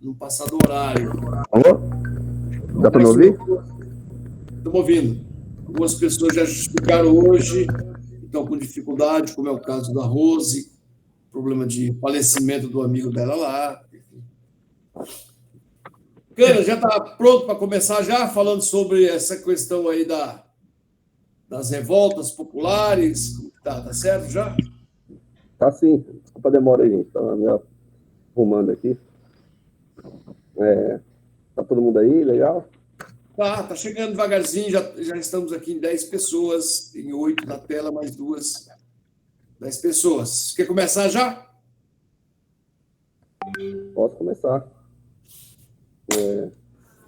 no passado horário. Alô? Dá para me Algumas ouvir? pessoas estão ouvindo. Algumas pessoas já justificaram hoje, estão com dificuldade, como é o caso da Rose, problema de falecimento do amigo dela lá. Cana, já está pronto para começar já falando sobre essa questão aí das revoltas populares? Como que tá? Tá certo já? Tá sim. Desculpa a demora aí, gente. Tava me arrumando aqui. Tá todo mundo aí? Legal? Tá chegando devagarzinho, já estamos aqui em 10 pessoas, em 8 na tela, mais duas, 10 pessoas. Quer começar já? Posso começar.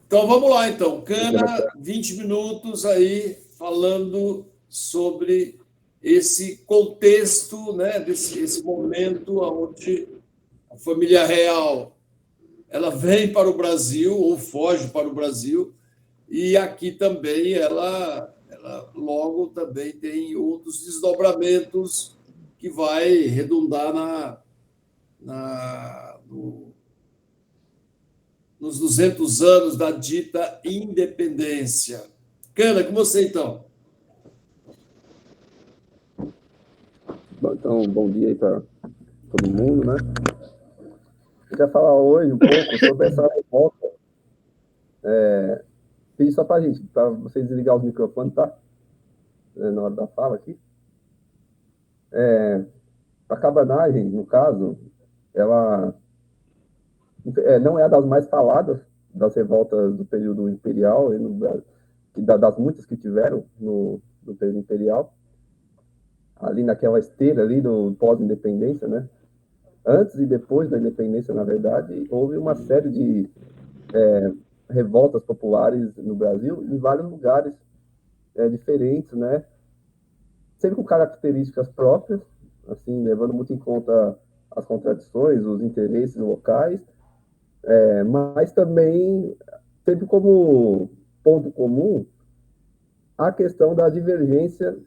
Então vamos lá, então. O tema que Cana, 20 minutos aí falando sobre esse contexto, né, esse momento onde a família real ela vem para o Brasil ou foge para o Brasil e aqui também ela logo também tem outros desdobramentos que vai redundar nos 200 anos da dita independência. Cana, com você então. Então, bom dia aí para todo mundo, né? Eu queria falar hoje um pouco sobre essa revolta. Pedir só para gente, para vocês desligar os microfones, tá? Na hora da fala aqui. A cabanagem, no caso, ela não é das mais faladas das revoltas do período imperial, das muitas que tiveram no período imperial, ali naquela esteira ali do pós-independência, né? Antes e depois da independência, na verdade, houve uma série de revoltas populares no Brasil, em vários lugares diferentes, né? Sempre com características próprias, assim, levando muito em conta as contradições, os interesses locais, mas também sempre como ponto comum a questão da divergência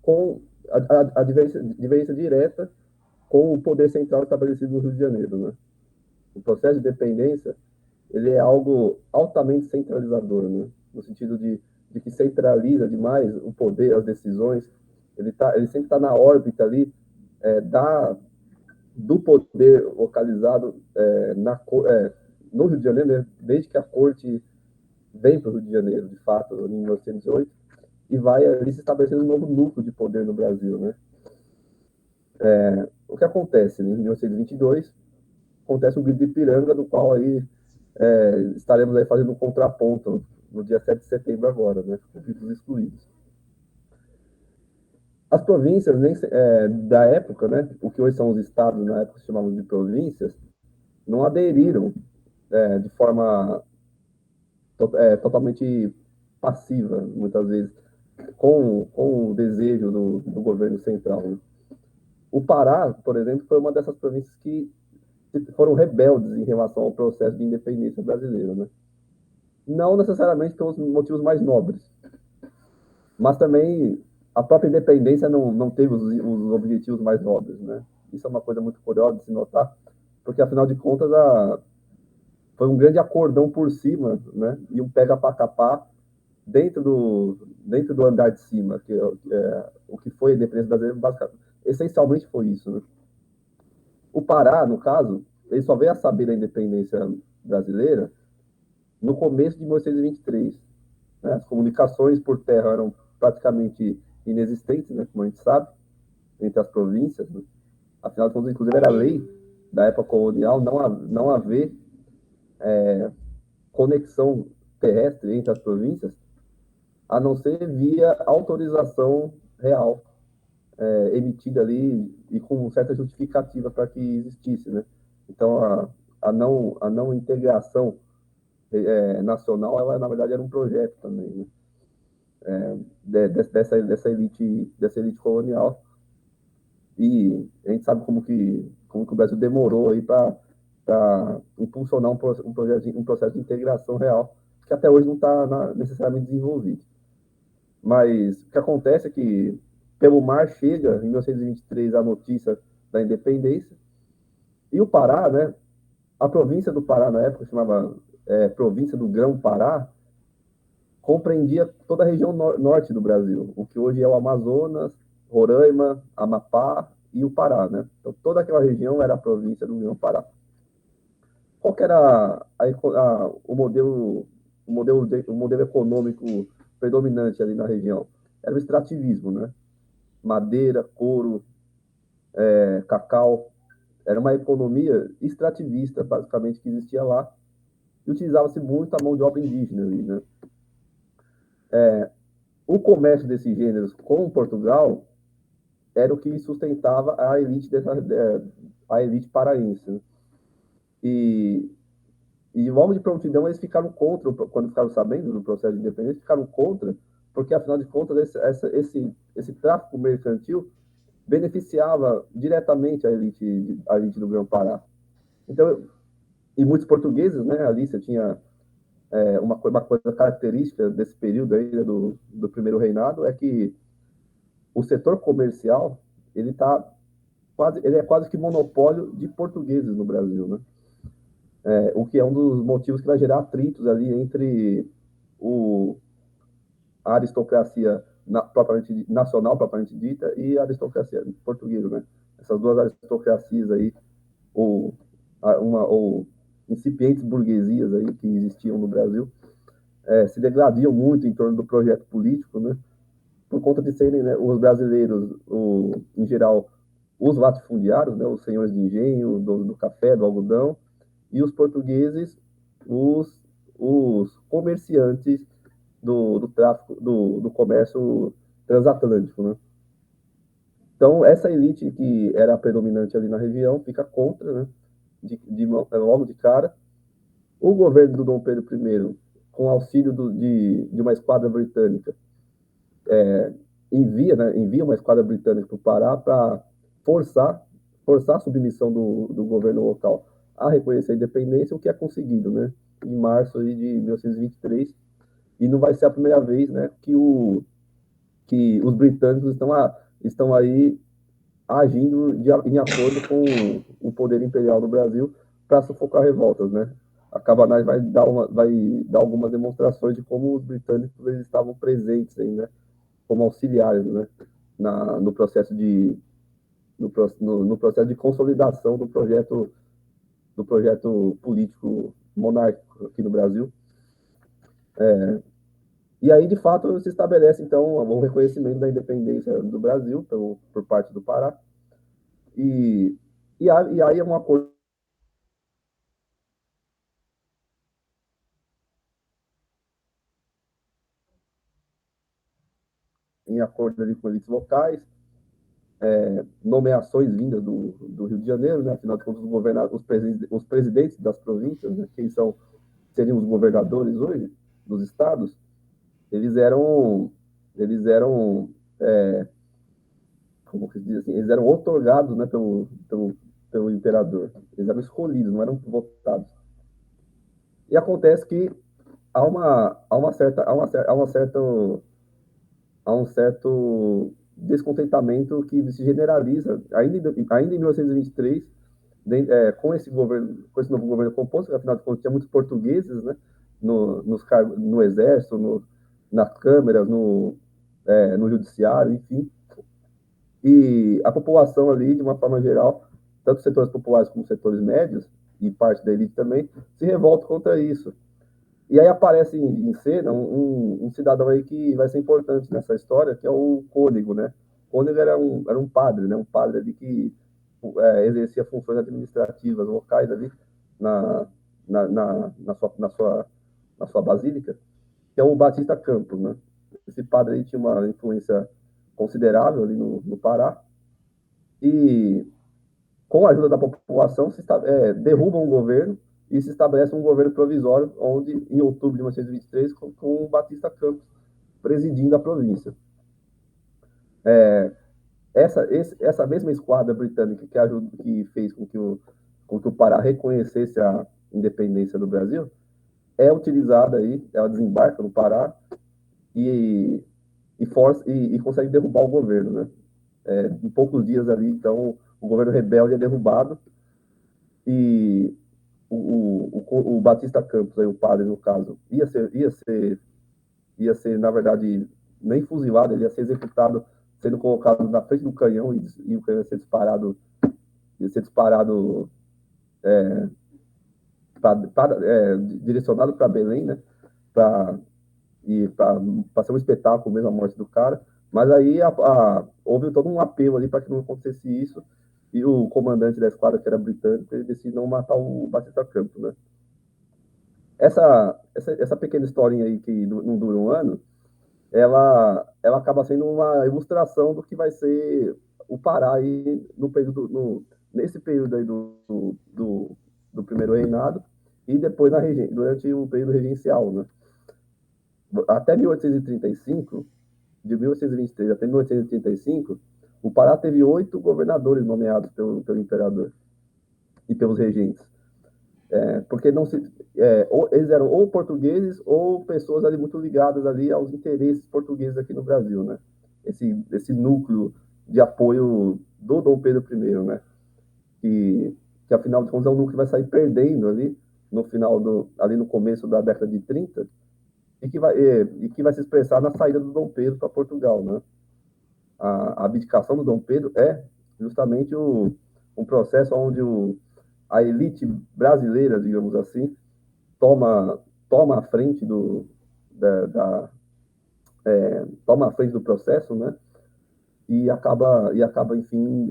com a divergência direta com o poder central estabelecido no Rio de Janeiro, né? O processo de dependência ele é algo altamente centralizador, né? No sentido de que centraliza demais o poder, as decisões. Ele sempre está na órbita ali do poder localizado no Rio de Janeiro, né? Desde que a corte vem para o Rio de Janeiro, de fato, em 1908, e vai ali se estabelecendo um novo núcleo de poder no Brasil, né? O que acontece, né? Em 1922, acontece o grito de Ipiranga, do qual aí estaremos aí fazendo um contraponto no dia 7 de setembro agora, né? Com títulos excluídos. As províncias da época, né? O que hoje são os estados, na época se chamavam de províncias, não aderiram de forma totalmente passiva, muitas vezes, com o desejo do governo central, né? O Pará, por exemplo, foi uma dessas províncias que foram rebeldes em relação ao processo de independência brasileiro, né? Não necessariamente pelos motivos mais nobres, mas também a própria independência não teve os objetivos mais nobres, né? Isso é uma coisa muito curiosa de se notar, porque afinal de contas foi um grande acordão por cima, né? E um pega para capar dentro do andar de cima, o que foi a independência brasileira, basicamente, essencialmente foi isso, né? O Pará, no caso, ele só veio a saber da independência brasileira no começo de 1923. Né? As comunicações por terra eram praticamente inexistentes, né? Como a gente sabe, entre as províncias. Né? Afinal de contas, inclusive, era lei da época colonial não haver conexão terrestre entre as províncias, a não ser via autorização real, emitida ali e com certa justificativa para que existisse, né? Então, a não integração nacional, ela na verdade era um projeto também, né? Dessa elite colonial. E a gente sabe como que o Brasil demorou aí para impulsionar um processo de integração real, que até hoje não está necessariamente desenvolvido. Mas o que acontece é que, pelo mar, chega em 1923 a notícia da independência, e o Pará, né, A província do Pará, na época, chamava Província do Grão-Pará, compreendia toda a região norte do Brasil, o que hoje é o Amazonas, Roraima, Amapá e o Pará, né? Então, toda aquela região era a província do Grão-Pará. Qual que era o modelo econômico predominante ali na região? Era o extrativismo, né? Madeira, couro, cacau. Era uma economia extrativista, basicamente, que existia lá, e utilizava-se muito a mão de obra indígena ali, né? O comércio desses gêneros com Portugal era o que sustentava a elite paraense, né? E, e logo de prontidão eles ficaram contra, quando ficaram sabendo do processo de independência, ficaram contra, porque afinal de contas esse tráfico mercantil beneficiava diretamente a elite do Grão-Pará. Então, e muitos portugueses, né, ali você tinha uma coisa característica desse período aí, né, do primeiro reinado, é que o setor comercial ele é quase que monopólio de portugueses no Brasil, né? O que é um dos motivos que vai gerar atritos ali entre o, a aristocracia nacional propriamente dita e a aristocracia portuguesa, né? Essas duas aristocracias aí, ou, ou incipientes burguesias aí que existiam no Brasil, se degladiam muito em torno do projeto político, né? Por conta de serem, né, os brasileiros, em geral, os latifundiários, né, os senhores de engenho, do café, do algodão, e os portugueses, os, os comerciantes do tráfico, do comércio transatlântico, né? Então, essa elite que era predominante ali na região fica contra, né, logo de cara. O governo do Dom Pedro I, com auxílio de uma esquadra britânica, envia uma esquadra britânica para o Pará para forçar, forçar a submissão do governo local a reconhecer a independência, o que é conseguido, né? Em março de 1923, e não vai ser a primeira vez, né, que os britânicos estão aí agindo em acordo com o poder imperial no Brasil para sufocar revoltas, né? A Cabanagem vai dar algumas demonstrações de como os britânicos eles estavam presentes aí, né? Como auxiliares, né? No processo no processo de consolidação do projeto político monárquico aqui no Brasil. E aí, de fato, se estabelece, então, o reconhecimento da independência do Brasil por parte do Pará. E, e aí é um acordo em acordo ali com elites locais, nomeações vindas do Rio de Janeiro, né? Afinal de contas, os presidentes das províncias, né? Quem seriam os governadores hoje dos estados, eles eram, eles eram como que se diz assim, eles eram otorgados, né, pelo imperador. Eles eram escolhidos, não eram votados. E acontece que há um certo descontentamento que se generaliza ainda em 1923, com esse novo governo composto, que afinal de contas tinha muitos portugueses, né, no exército, nas câmeras, no judiciário, enfim. E a população ali, de uma forma geral, tanto setores populares como setores médios, e parte da elite também, se revolta contra isso. E aí aparece em cena um cidadão aí que vai ser importante nessa história, que é o Cônego, né? Cônego era um padre, né? Um padre ali que exercia funções administrativas locais ali na, na sua basílica, que é o Batista Campos, né? Esse padre aí tinha uma influência considerável ali no Pará, e com a ajuda da população derrubam o governo e se estabelece um governo provisório, onde em outubro de 1923, com o Batista Campos presidindo a província. Essa mesma esquadra britânica que fez com que o Pará reconhecesse a independência do Brasil é utilizada aí, ela desembarca no Pará e, e consegue derrubar o governo, né? Em poucos dias ali, então, o governo rebelde é derrubado e o Batista Campos, aí, o padre, no caso, ia ser, na verdade, nem fuzilado, ele ia ser executado, sendo colocado na frente do canhão e o canhão ia ser disparado direcionado para Belém, né? Para ser um espetáculo mesmo a morte do cara. Mas aí houve todo um apelo ali para que não acontecesse isso. E o comandante da esquadra, que era britânico, ele decidiu não matar o Batista Campos, né? Essa pequena historinha aí, que não dura um ano, ela acaba sendo uma ilustração do que vai ser o Pará aí nesse período aí do primeiro reinado e depois durante o período regencial, né? Até 1835, de 1823 até 1835, o Pará teve 8 governadores nomeados pelo imperador e pelos regentes. Porque não se, eles eram ou portugueses ou pessoas ali muito ligadas ali aos interesses portugueses aqui no Brasil, né? Esse núcleo de apoio do Dom Pedro I, né? Que afinal de contas é um núcleo que vai sair perdendo ali ali no começo da década de 30 e que vai se expressar na saída do Dom Pedro para Portugal, né? A abdicação do Dom Pedro é justamente um processo onde a elite brasileira, digamos assim, toma a frente toma a frente do processo, né? E acaba, enfim,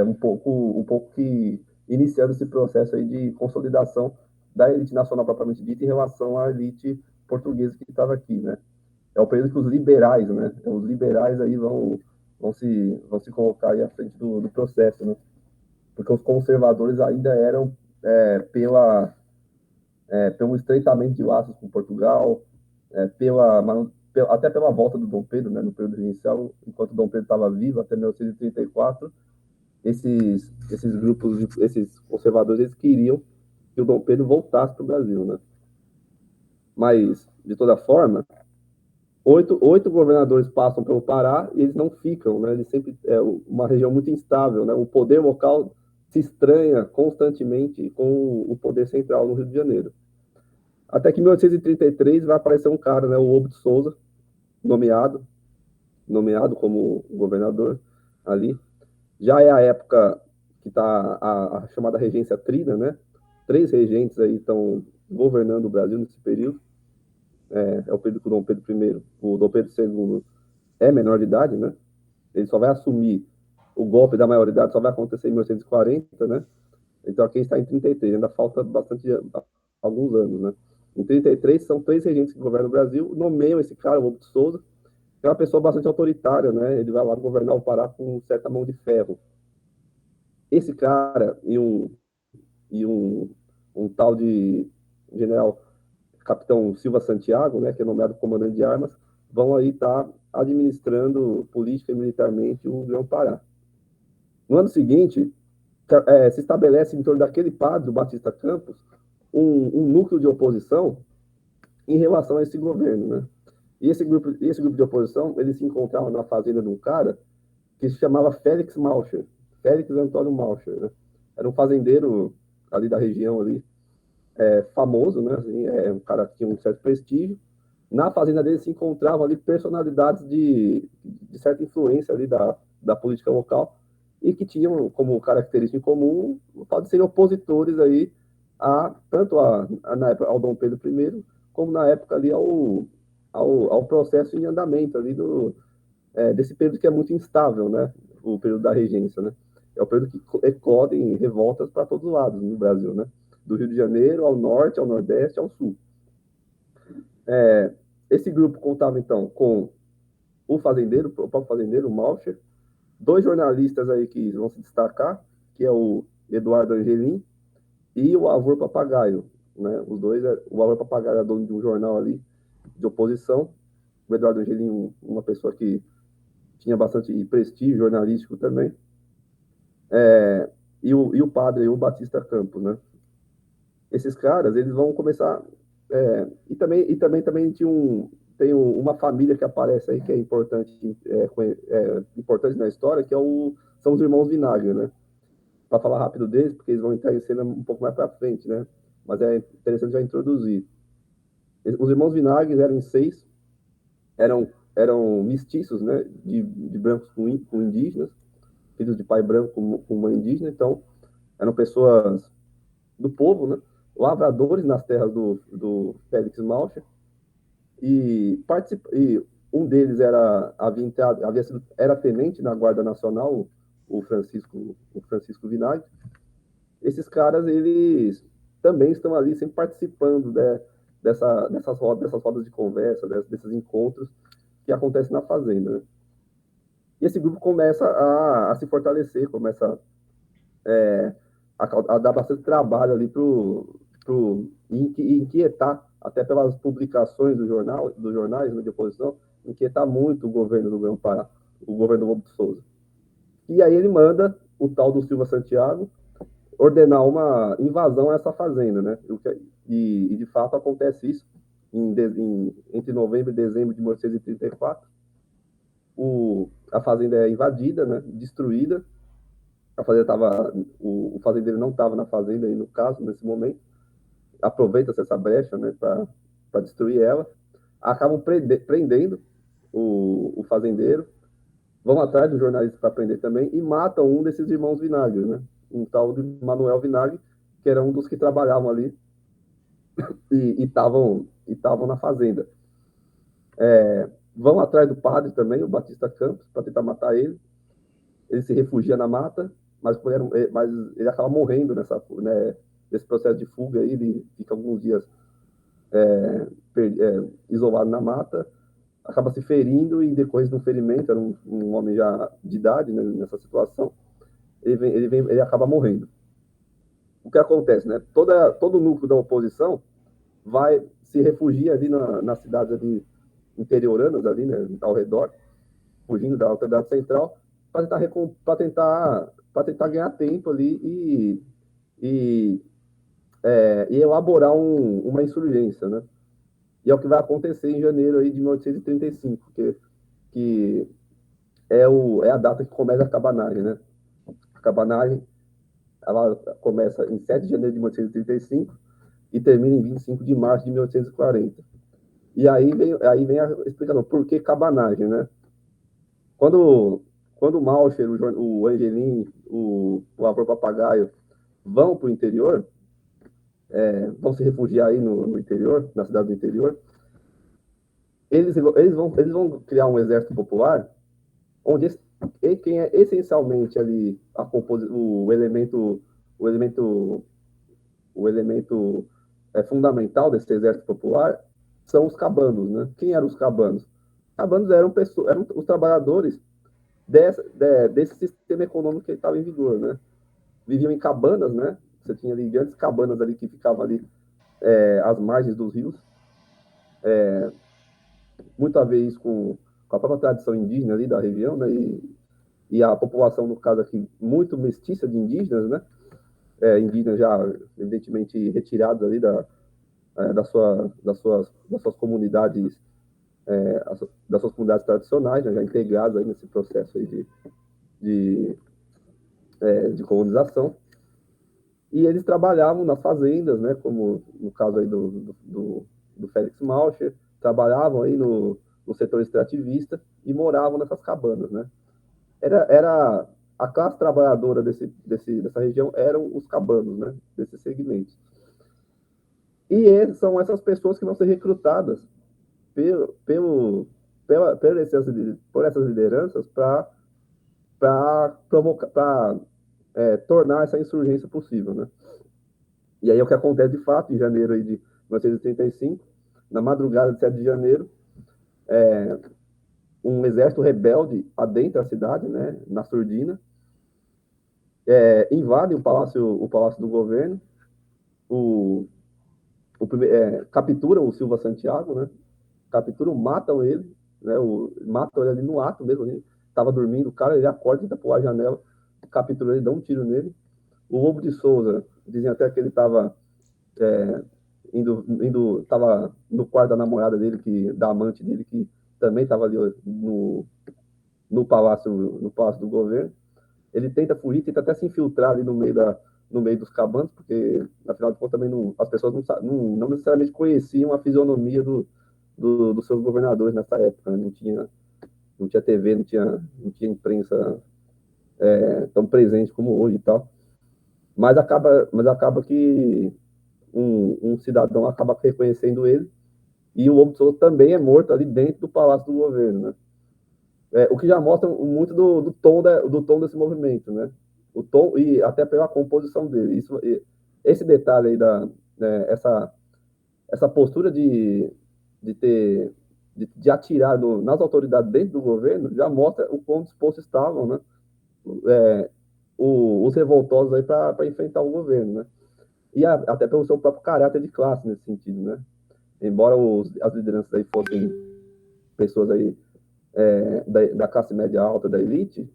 um pouco que iniciando esse processo aí de consolidação da elite nacional propriamente dita em relação à elite portuguesa que estava aqui, né? É o período que os liberais, né? Os liberais aí vão se colocar aí à frente do processo, né? Porque os conservadores ainda eram pelo estreitamento de laços com Portugal, até pela volta do Dom Pedro, né, no período inicial, enquanto Dom Pedro estava vivo, até 1934, esses grupos, esses conservadores, eles queriam que o Dom Pedro voltasse para o Brasil, né? Mas, de toda forma, oito governadores passam pelo Pará e eles não ficam, né? Eles sempre uma região muito instável, né? O poder local se estranha constantemente com o poder central no Rio de Janeiro. Até que em 1833 vai aparecer um cara, né? O Lobo de Souza, nomeado como governador ali. Já é a época que está a chamada regência trina, né? 3 regentes aí estão governando o Brasil nesse período. É o período que o Dom Pedro I, o Dom Pedro II é menor de idade, né? Ele só vai assumir o golpe da maioridade, só vai acontecer em 1940, né? Então aqui está em 33, ainda falta alguns anos, né? Em 33 são 3 regentes que governam o Brasil, nomeiam esse cara, o Lobo de Souza, que é uma pessoa bastante autoritária, né? Ele vai lá governar o Pará com certa mão de ferro. Esse cara um tal de general capitão Silva Santiago, né, que é nomeado comandante de armas, vão aí estar administrando política e militarmente o Grão-Pará. No ano seguinte, se estabelece em torno daquele padre, o Batista Campos, um núcleo de oposição em relação a esse governo, né? E esse grupo de oposição, ele se encontrava na fazenda de um cara que se chamava Félix Malcher, Félix Antônio Malcher, né? Era um fazendeiro ali da região ali, famoso, né? Assim, um cara que tinha um certo prestígio. Na fazenda dele se encontravam ali personalidades de certa influência ali da política local e que tinham como característica em comum pode ser opositores aí tanto na época ao Dom Pedro I como na época ali ao processo em andamento ali desse período que é muito instável, né? O período da regência, né? É o período que eclodem revoltas para todos os lados no Brasil, né? Do Rio de Janeiro ao norte, ao nordeste, ao sul. Esse grupo contava, então, com o próprio fazendeiro, o Malcher, 2 jornalistas aí que vão se destacar, que é o Eduardo Angelim e o Avor Papagaio, né? Os dois, o Avor Papagaio é dono de um jornal ali de oposição, o Eduardo Angelim, uma pessoa que tinha bastante prestígio jornalístico também, e o padre, o Batista Campos, né? Esses caras, eles vão começar... e também tem uma família que aparece aí, que é importante, importante na história, que são os irmãos Vinagre, né? para falar rápido deles, porque eles vão entrar em cena um pouco mais para frente, né? Mas é interessante já introduzir. Os irmãos Vinagre eram em 6, eram mestiços, né? De brancos com indígenas, filhos de pai branco com mãe indígena, então eram pessoas do povo, né? Lavradores nas terras do Félix Malcher, e um deles era tenente na Guarda Nacional, o Francisco Vinagre. Esses caras, eles também estão ali sempre participando, né, dessas rodas de conversa, desses encontros que acontecem na fazenda, né? E esse grupo começa a se fortalecer, começa a dar bastante trabalho ali inquietar, até pelas publicações dos jornais, né, de oposição, inquietar muito o governo do Grão-Pará, o governo do Lobo de Souza. E aí ele manda o tal do Silva Santiago ordenar uma invasão a essa fazenda, né? E de fato acontece isso entre novembro e dezembro de 1834. A fazenda é invadida, né? Destruída. A fazenda o fazendeiro não estava na fazenda aí, no caso, nesse momento. Aproveita-se essa brecha, né, para destruir ela. Acabam prendendo o fazendeiro, vão atrás do jornalista para prender também e matam um desses irmãos Vinagre, né? Um tal de Manuel Vinagre, que era um dos que trabalhavam ali e estavam na fazenda. Vão atrás do padre também, o Batista Campos, para tentar matar ele. Ele se refugia na mata, mas ele acaba morrendo nesse processo de fuga aí. Ele fica alguns dias isolado na mata, acaba se ferindo e depois de um ferimento, era um homem já de idade, né, nessa situação, ele acaba morrendo. O que acontece, né? Todo o núcleo da oposição vai se refugiar ali nas cidades ali interioranas ali, né, ao redor, fugindo da autoridade central, para tentar ganhar tempo ali e elaborar uma insurgência, né? E é o que vai acontecer em janeiro aí de 1835, que é a data que começa a cabanagem, né? A cabanagem, ela começa em 7 de janeiro de 1835 e termina em 25 de março de 1840. E aí vem a explicação, por que cabanagem, né? Quando o Malcher, o Angelim, o Avô Papagaio vão para o interior, vão se refugiar aí no interior, na cidade do interior, eles vão criar um exército popular onde quem é essencialmente ali o elemento fundamental desse exército popular são os cabanos, né? Quem eram os cabanos? Cabanos eram os trabalhadores desse sistema econômico que estava em vigor, né? Viviam em cabanas, né? Você tinha ali grandes cabanas ali que ficavam ali às margens dos rios, muito a ver isso com a própria tradição indígena ali da região, né? E a população, no caso aqui, muito mestiça de indígenas, né? Indígenas já, evidentemente, retirados ali das suas comunidades, das suas comunidades tradicionais, né? Já integrados aí nesse processo aí de colonização. E eles trabalhavam nas fazendas, né? Como no caso aí do Félix Malcher, trabalhavam aí no setor extrativista e moravam nessas cabanas, né? Era a classe trabalhadora dessa região eram os cabanos, né? Desses segmentos. E são essas pessoas que vão ser recrutadas por essas lideranças para tornar essa insurgência possível, né? E aí é o que acontece de fato em janeiro aí de 1935, na madrugada de 7 de janeiro, um exército rebelde adentra a cidade, né, na Surdina, invadem o palácio do governo, capturam o Silva Santiago, né, matam ele, né, matam ele ali no ato mesmo, ele estava dormindo, o cara, ele acorda, tenta pular a janela, captura ele, dá um tiro nele. O Lobo de Souza, dizem até que ele estava estava no quarto da namorada dele, da amante dele, que também estava ali no palácio do governo. ele tenta fugir, tenta até se infiltrar ali no meio dos cabanos, porque, afinal de contas, também as pessoas não necessariamente conheciam a fisionomia dos seus governadores nessa época, né? Não tinha TV, não tinha imprensa tão presente como hoje e tal. Mas acaba que um cidadão acaba reconhecendo ele, e o Lobo de Souza também é morto ali dentro do Palácio do Governo, né? O que já mostra muito do tom desse movimento, né? O tom e até pela composição dele. Esse detalhe aí essa postura de ter de atirar nas autoridades dentro do governo já mostra o quão dispostos estavam, né? É, os revoltosos aí para enfrentar o governo, né? E até pelo seu próprio caráter de classe nesse sentido, né? Embora as lideranças aí fossem pessoas aí da classe média alta, da elite,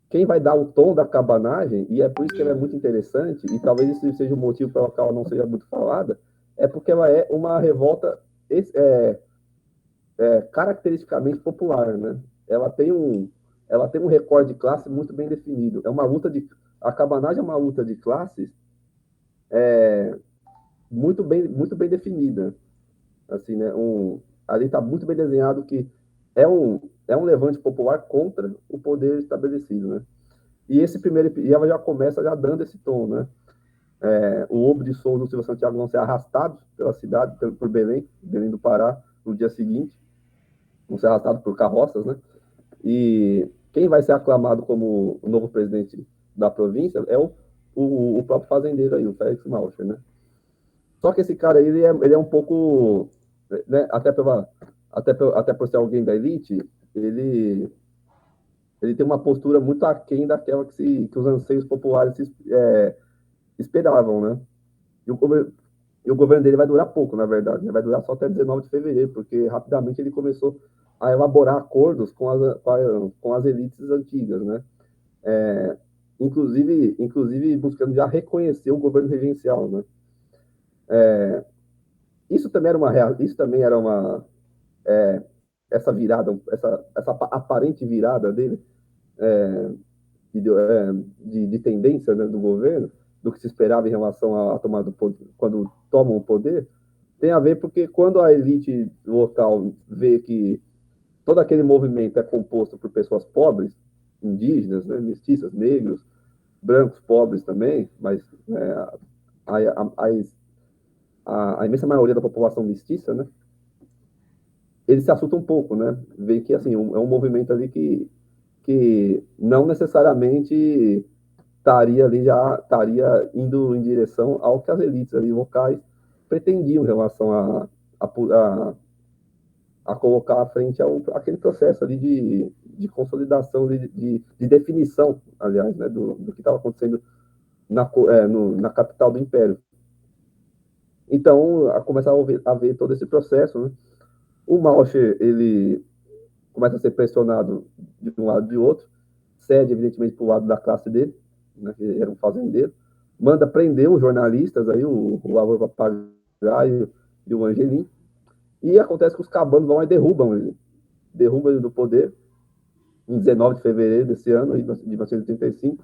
quem vai dar o tom da cabanagem, e é por isso que ela é muito interessante, e talvez isso seja o motivo pelo qual ela não seja muito falada, é porque ela é uma revolta é, caracteristicamente popular, né? Ela tem um recorde de classe muito bem definido. A cabanagem é uma luta de classes muito bem definida, assim, né? Ali está muito bem desenhado que é um levante popular contra o poder estabelecido, né? E ela já começa já dando esse tom, né? O Lobo de Souza e o Silva Santiago vão ser arrastados pela cidade, por Belém do Pará, no dia seguinte, vão ser arrastados por carroças, né? E quem vai ser aclamado como o novo presidente da província é o próprio fazendeiro aí, o Félix Malcher, né? Só que esse cara aí, ele é um pouco, né, até por ser alguém da elite, ele, ele tem uma postura muito aquém daquela que os anseios populares esperavam, né? E e o governo dele vai durar pouco, na verdade, né? Vai durar só até 19 de fevereiro, porque rapidamente ele começou a elaborar acordos com as elites antigas, né? Inclusive buscando já reconhecer o governo regencial, né? Isso também era uma essa virada, essa aparente virada dele de tendência, né, do governo, do que se esperava em relação à tomada do poder, quando tomam o poder, tem a ver porque quando a elite local vê que todo aquele movimento é composto por pessoas pobres, indígenas, né, mestiças, negros, brancos, pobres também, mas a, a, a imensa maioria da população mestiça, né, eles se assustam um pouco, né? Vê que assim, é um movimento ali que não necessariamente estaria indo em direção ao que as elites ali locais pretendiam em relação a colocar à frente aquele processo ali de consolidação, de definição, aliás, né, do que estava acontecendo na capital do Império. Então, começa a ver todo esse processo, né? O Malcher, ele começa a ser pressionado de um lado e de outro, cede, evidentemente, para o lado da classe dele, né, que era um fazendeiro, manda prender os jornalistas, aí, o Avô Papagaio e o Angelim, e acontece que os cabanos vão e derrubam ele do poder, em 19 de fevereiro desse ano, de 1985,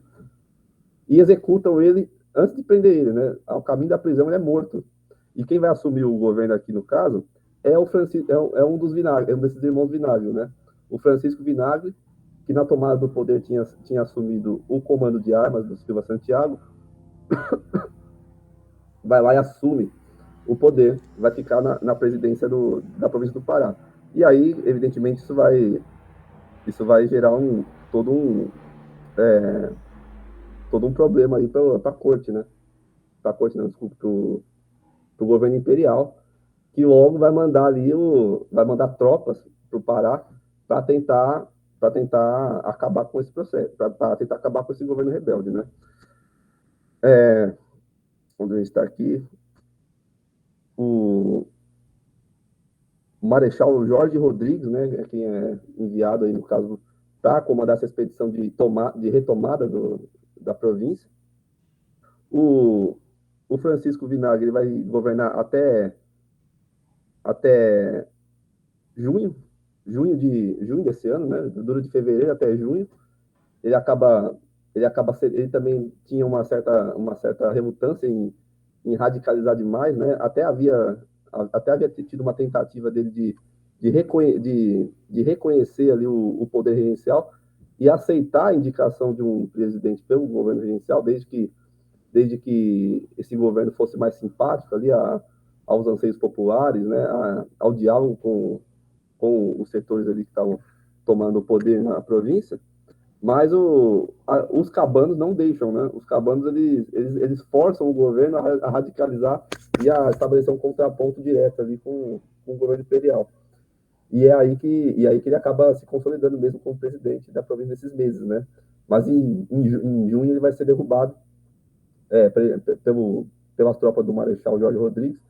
e executam ele antes de prender ele, né? Ao caminho da prisão ele é morto. E quem vai assumir o governo aqui no caso é o Francisco, um dos Vinagre, é um desses irmãos Vinagre, né? O Francisco Vinagre, que na tomada do poder tinha assumido o comando de armas do Silva Santiago, vai lá e assume o poder, vai ficar na presidência da província do Pará. E aí, evidentemente, isso vai gerar todo um, é, todo um problema aí para a corte, né? Para a corte, não, desculpa, para o governo imperial, que logo vai mandar tropas para o Pará para tentar acabar com esse processo, para tentar acabar com esse governo rebelde, né? Onde a gente está aqui, o Marechal Jorge Rodrigues, né, quem é enviado aí no caso para comandar essa expedição de retomada da província. O, o Francisco Vinagre ele vai governar até junho, junho desse ano, né? Dura de fevereiro até junho. ele acaba, ele também tinha uma certa relutância em radicalizar demais, né? Até havia tido uma tentativa dele de reconhecer ali o poder regencial e aceitar a indicação de um presidente pelo governo regencial, desde que esse governo fosse mais simpático ali aos anseios populares, né? Ao diálogo com os setores ali que estavam tomando o poder na província. Mas os cabanos não deixam, né? Os cabanos, eles forçam o governo a radicalizar e a estabelecer um contraponto direto ali com o governo imperial. E aí que ele acaba se consolidando mesmo como presidente da província nesses meses, né? Mas em junho ele vai ser derrubado pelas tropas do Marechal Jorge Rodrigues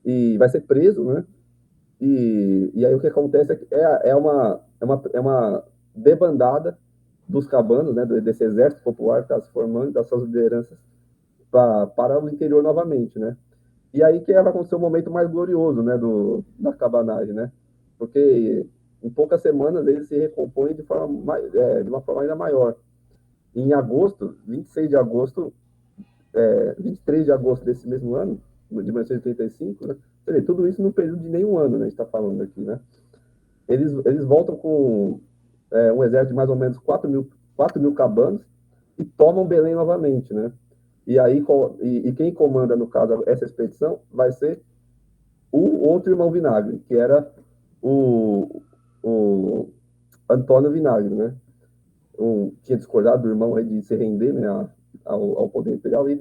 e vai ser preso, né? E aí o que acontece é uma debandada dos cabanos, né, desse exército popular que está se formando, das suas lideranças, para o interior novamente, né? E aí que vai acontecer o momento mais glorioso, né, da cabanagem, né? Porque em poucas semanas eles se recompõem de uma forma ainda maior. Em agosto, 26 de agosto, 23 de agosto desse mesmo ano, de 1985, né? Tudo isso no período de nenhum ano, né, a gente está falando aqui, né? Eles voltam com um exército de mais ou menos 4 mil cabanos e tomam Belém novamente, né? E aí quem comanda, no caso, essa expedição vai ser o outro irmão Vinagre, que era o, o Antônio Vinagre, né? Tinha discordado do irmão aí de se render, né, ao poder imperial, e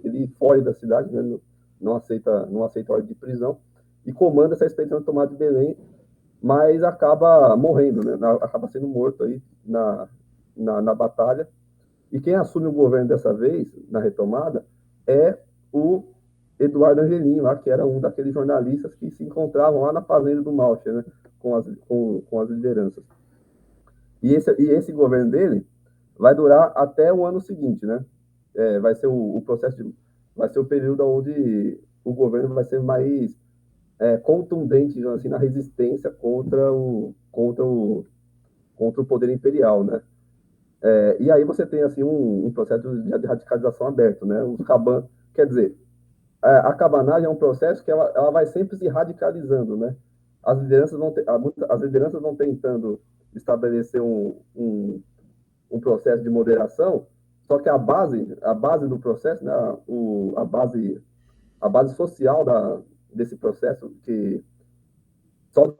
ele foge da cidade, né, não aceita a ordem de prisão, e comanda essa expedição de tomada de Belém, mas acaba morrendo, né, acaba sendo morto aí na batalha. E quem assume o governo dessa vez, na retomada, é o Eduardo Angelim, lá, que era um daqueles jornalistas que se encontravam lá na fazenda do Malcher, né, com as lideranças. E esse governo dele vai durar até o ano seguinte, né? Vai ser o processo vai ser o período onde o governo vai ser mais contundente, assim, na resistência contra o poder imperial, né? E aí você tem assim um processo de radicalização aberto, né? Quer dizer, a cabanagem é um processo que ela vai sempre se radicalizando, né? As lideranças vão tentando estabelecer um processo de moderação, só que a base do processo, né, a base social desse processo, que só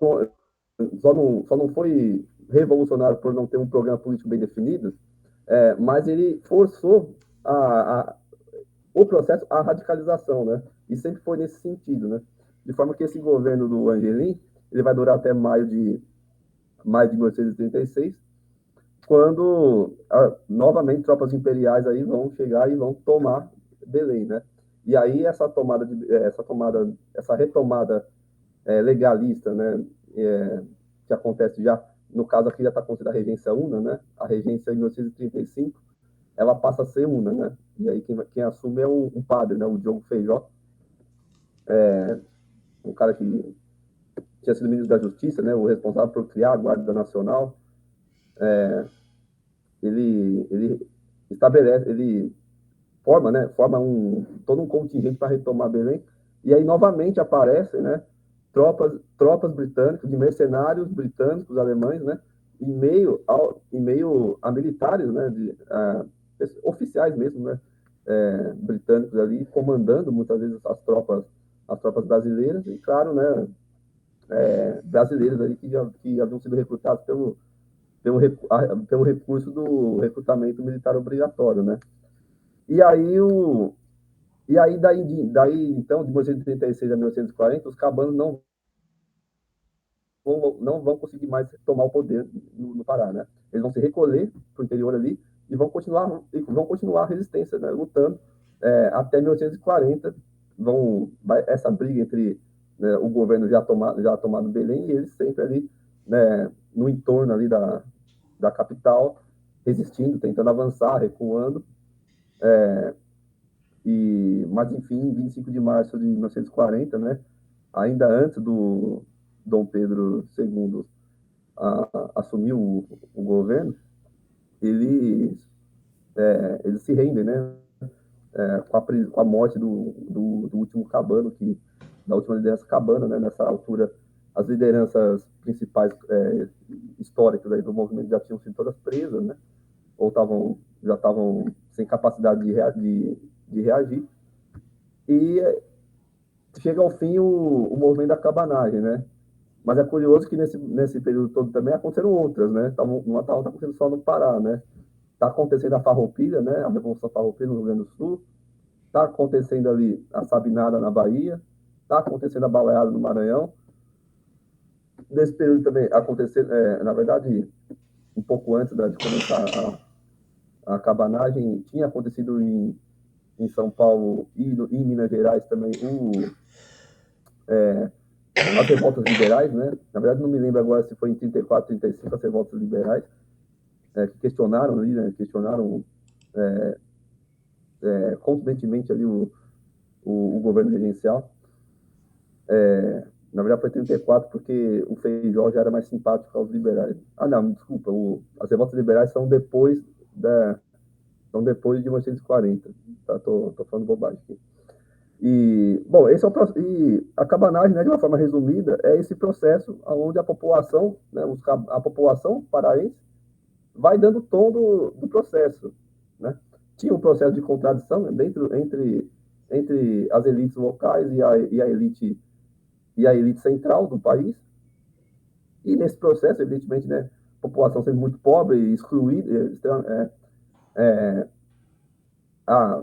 não, só não foi revolucionário por não ter um programa político bem definido, mas ele forçou o processo à radicalização, né? E sempre foi nesse sentido, né? De forma que esse governo do Angelim, ele vai durar até maio de 1836, quando novamente tropas imperiais aí vão chegar e vão tomar Belém, né? E aí essa retomada legalista, né? Que acontece já, no caso aqui já está considerada a regência una, né? A regência em 1935, ela passa a ser una, né? E aí quem assume é um padre, né? O Diogo Feijó, um cara que tinha sido ministro da Justiça, né? O responsável por criar a Guarda Nacional. Ele estabelece, ele forma, né? Forma todo um contingente para retomar Belém. E aí novamente aparecem, né? Tropas britânicas, de mercenários britânicos, alemães, né? Em meio a militares, né? Oficiais mesmo, né? Britânicos ali comandando muitas vezes as tropas brasileiras e, claro, né? Brasileiros ali que haviam sido recrutados pelo recurso do recrutamento militar obrigatório, né? E aí, daí então, de 1936 a 1940, os cabanos não vão conseguir mais tomar o poder no Pará, né? Eles vão se recolher para o interior ali e vão continuar a resistência, né? Lutando até 1840. Essa briga entre, né, o governo já tomado Belém e eles sempre ali, né, no entorno ali da capital, resistindo, tentando avançar, recuando. Mas, enfim, em 25 de março de 1940, né, ainda antes do Dom Pedro II assumir o governo, eles, eles se rendem, né? Com a morte do último cabano, da última liderança cabana, né? Nessa altura, as lideranças principais históricas aí do movimento já tinham sido todas presas, né? Ou já estavam sem capacidade de reagir. E chega ao fim o movimento da cabanagem, né? Mas é curioso que nesse período todo também aconteceram outras, né? Não está acontecendo só no Pará, né? Está acontecendo a Farroupilha, né? A Revolução Farroupilha no Rio Grande do Sul. Está acontecendo ali a Sabinada na Bahia. Está acontecendo a Baleada no Maranhão. Nesse período também aconteceu, na verdade, um pouco antes de começar a cabanagem, tinha acontecido em São Paulo e em Minas Gerais também as revoltas liberais, né? Na verdade, não me lembro agora se foi em 34, 35 as revoltas liberais, que questionaram ali, né? Questionaram contundentemente ali o governo regencial. Na verdade, foi 34 porque o Feijó já era mais simpático aos liberais. Ah, não, desculpa. As revoltas liberais são depois de 1940. Tá? Tô falando bobagem aqui. E, bom, esse é e a cabanagem, né, de uma forma resumida, é esse processo onde a população, né, a população paraense vai dando tom do processo, né? Tinha um processo de contradição, né, entre as elites locais e a elite central do país. E nesse processo, evidentemente, né, a população sendo muito pobre e excluída,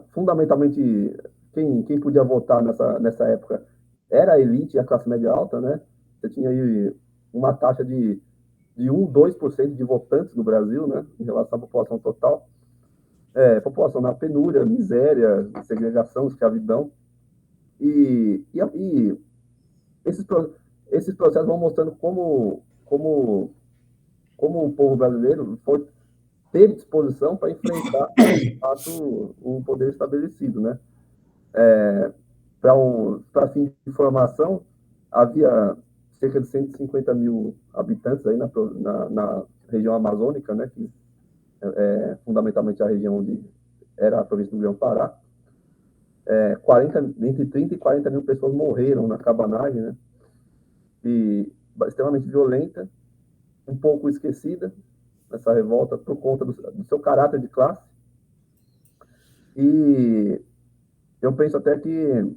fundamentalmente, quem podia votar nessa época era a elite e a classe média alta, né? Você tinha aí uma taxa de 1, 2% de votantes no Brasil, né? Em relação à população total. População na penúria, miséria, segregação, escravidão. E esses processos vão mostrando como o povo brasileiro teve disposição para enfrentar, de fato, o poder estabelecido, né? Para fim de informação, havia cerca de 150 mil habitantes aí na região amazônica, né? Que fundamentalmente a região onde era a província do Grão-Pará. Entre 30 e 40 mil pessoas morreram na cabanagem, né? E extremamente violenta, um pouco esquecida, essa revolta, por conta do seu caráter de classe. E eu penso até que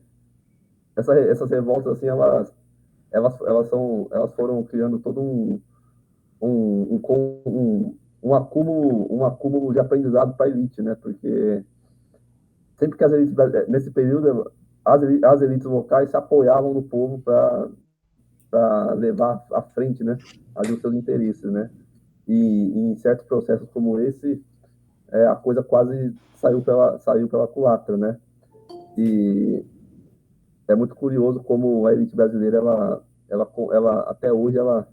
essas revoltas, assim, elas foram criando todo um acúmulo de aprendizado para a elite, né? Porque sempre que nesse período, as elites locais se apoiavam no povo para levar à frente, né, ali os seus interesses, né? E em certos processos como esse, a coisa quase saiu pela culatra, né? E é muito curioso como a elite brasileira, ela até hoje, ela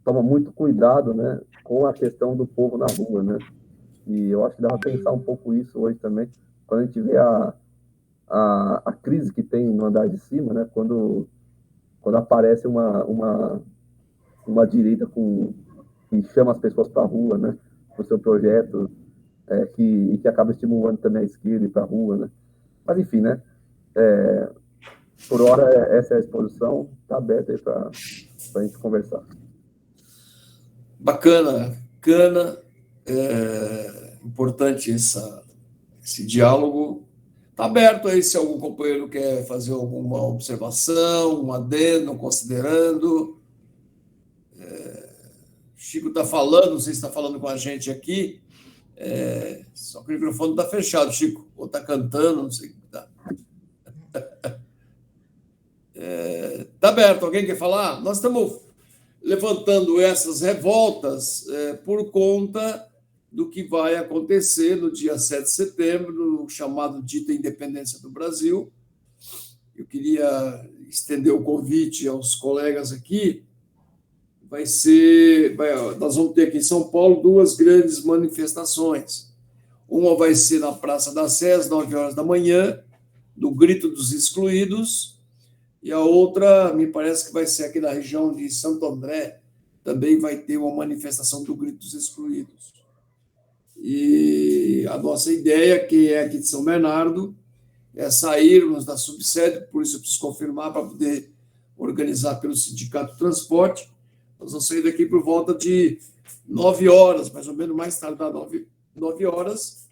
toma muito cuidado, né, com a questão do povo na rua, né? E eu acho que dá para pensar um pouco isso hoje também, quando a gente vê a crise que tem no andar de cima, né? Quando aparece uma direita que chama as pessoas para a rua, né? Com o seu projeto, que acaba estimulando também a esquerda ir para a rua, né? Mas, enfim, né? Por hora, essa é a exposição, está aberta aí para a gente conversar. Bacana, bacana. Importante esse diálogo. Está aberto aí se algum companheiro quer fazer alguma observação, um adendo, considerando. Chico está falando, não sei se está falando com a gente aqui, só que o microfone está fechado, Chico, ou está cantando, não sei o que está. Está aberto, alguém quer falar? Nós estamos levantando essas revoltas por conta do que vai acontecer no dia 7 de setembro, no chamado Dita Independência do Brasil. Eu queria estender o convite aos colegas aqui. Nós vamos ter aqui em São Paulo 2 grandes manifestações. Uma vai ser na Praça da Sé, às 9 horas da manhã, do Grito dos Excluídos, e a outra, me parece que vai ser aqui na região de Santo André, também vai ter uma manifestação do Grito dos Excluídos. E a nossa ideia, que é aqui de São Bernardo, é sairmos da subsede, por isso eu preciso confirmar para poder organizar pelo Sindicato de Transporte. Nós vamos sair daqui por volta de 9 horas, mais ou menos, mais tarde, 9 horas,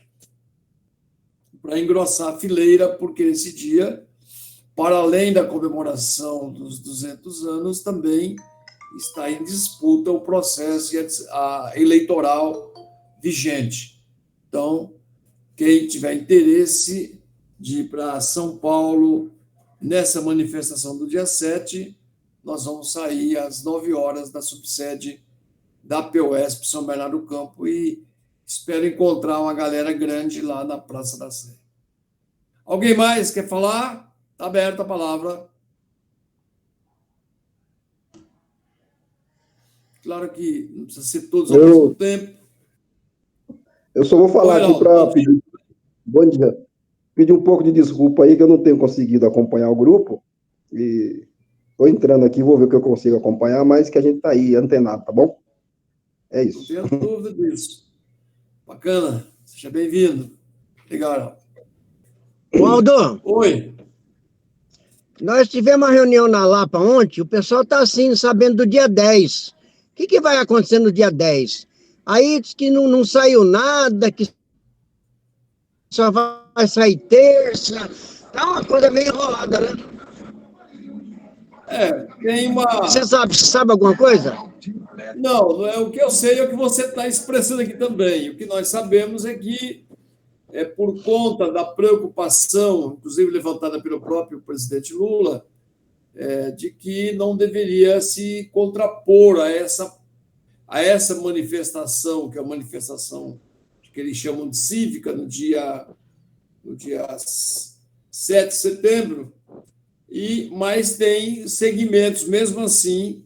para engrossar a fileira, porque esse dia, para além da comemoração dos 200 anos, também está em disputa o processo eleitoral vigente. Então, quem tiver interesse de ir para São Paulo nessa manifestação do dia 7, nós vamos sair às 9 horas da subsede da POSP São Bernardo do Campo e espero encontrar uma galera grande lá na Praça da Sé. Alguém mais quer falar? Está aberta a palavra. Claro que não precisa ser todos ao mesmo tempo. Eu só vou falar aqui para pedir. Bom dia. Pedir um pouco de desculpa aí, que eu não tenho conseguido acompanhar o grupo. E estou entrando aqui, vou ver o que eu consigo acompanhar, mas que a gente está aí, antenado, tá bom? É isso. Não tenho dúvida disso. Bacana. Seja bem-vindo. Legal. Aldo. Oi. Nós tivemos uma reunião na Lapa ontem, o pessoal está assim, sabendo do dia 10. O que vai acontecer no dia 10? Aí diz que não saiu nada, que só vai sair terça. Tá uma coisa meio enrolada, né? Tem uma... Você sabe alguma coisa? Não, o que eu sei é o que você está expressando aqui também. O que nós sabemos é que, por conta da preocupação, inclusive levantada pelo próprio presidente Lula, de que não deveria se contrapor a essa manifestação, que é a manifestação que eles chamam de cívica, no dia 7 de setembro, mas tem segmentos, mesmo assim,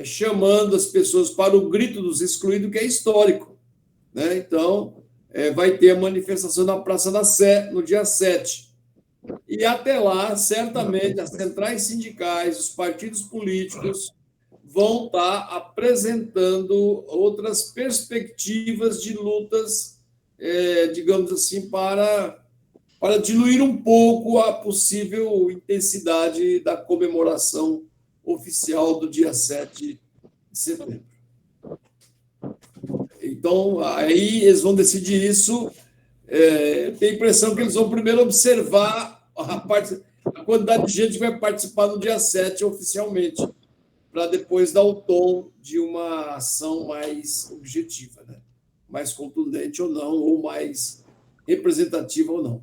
chamando as pessoas para o Grito dos Excluídos, que é histórico, né? Então, vai ter a manifestação na Praça da Sé, no dia 7. E até lá, certamente, as centrais sindicais, os partidos políticos vão estar apresentando outras perspectivas de lutas, digamos assim, para diluir um pouco a possível intensidade da comemoração oficial do dia 7 de setembro. Então, aí eles vão decidir isso. Tenho a impressão que eles vão primeiro observar a quantidade de gente que vai participar no dia 7 oficialmente, para depois dar o tom de uma ação mais objetiva, né? Mais contundente ou não, ou mais representativa ou não.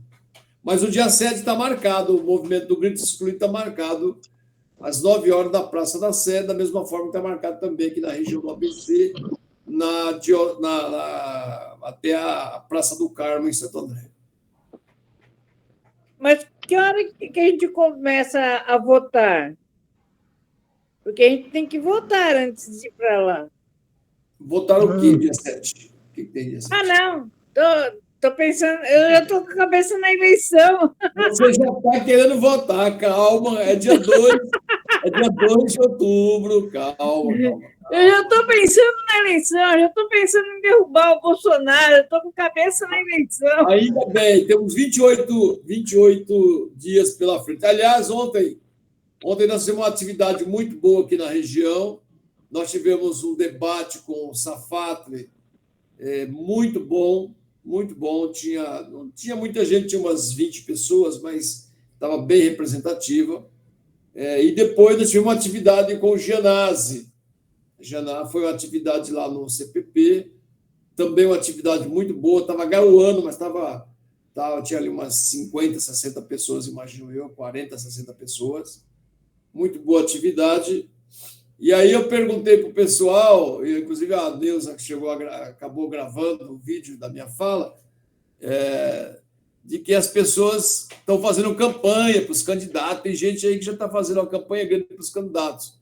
Mas o dia 7 está marcado, o movimento do Grito Excluído está marcado às 9 horas da Praça da Sé, da mesma forma que está marcado também aqui na região do ABC, até a Praça do Carmo, em Santo André. Mas que hora que a gente começa a votar? Porque a gente tem que votar antes de ir para lá. Votar o quê, dia 7? O que tem dia 7? Não. Tô pensando, eu já estou com a cabeça na eleição. Você já está querendo votar, calma, é dia 2 de outubro, calma. Eu já estou pensando na eleição, já estou pensando em derrubar o Bolsonaro, eu estou com a cabeça na eleição. Ainda bem, temos 28 dias pela frente. Aliás, ontem nós tivemos uma atividade muito boa aqui na região, nós tivemos um debate com o Safatli, muito bom, não tinha muita gente, tinha umas 20 pessoas, mas estava bem representativa. E depois nós tivemos uma atividade com o Gianazzi. Foi uma atividade lá no CPP, também uma atividade muito boa, estava garoando, mas tinha ali umas 50, 60 pessoas, imagino eu, 40, 60 pessoas. Muito boa atividade. E aí eu perguntei para o pessoal, inclusive a Neuza, que acabou gravando o vídeo da minha fala, de que as pessoas estão fazendo campanha para os candidatos. Tem gente aí que já está fazendo uma campanha grande para os candidatos.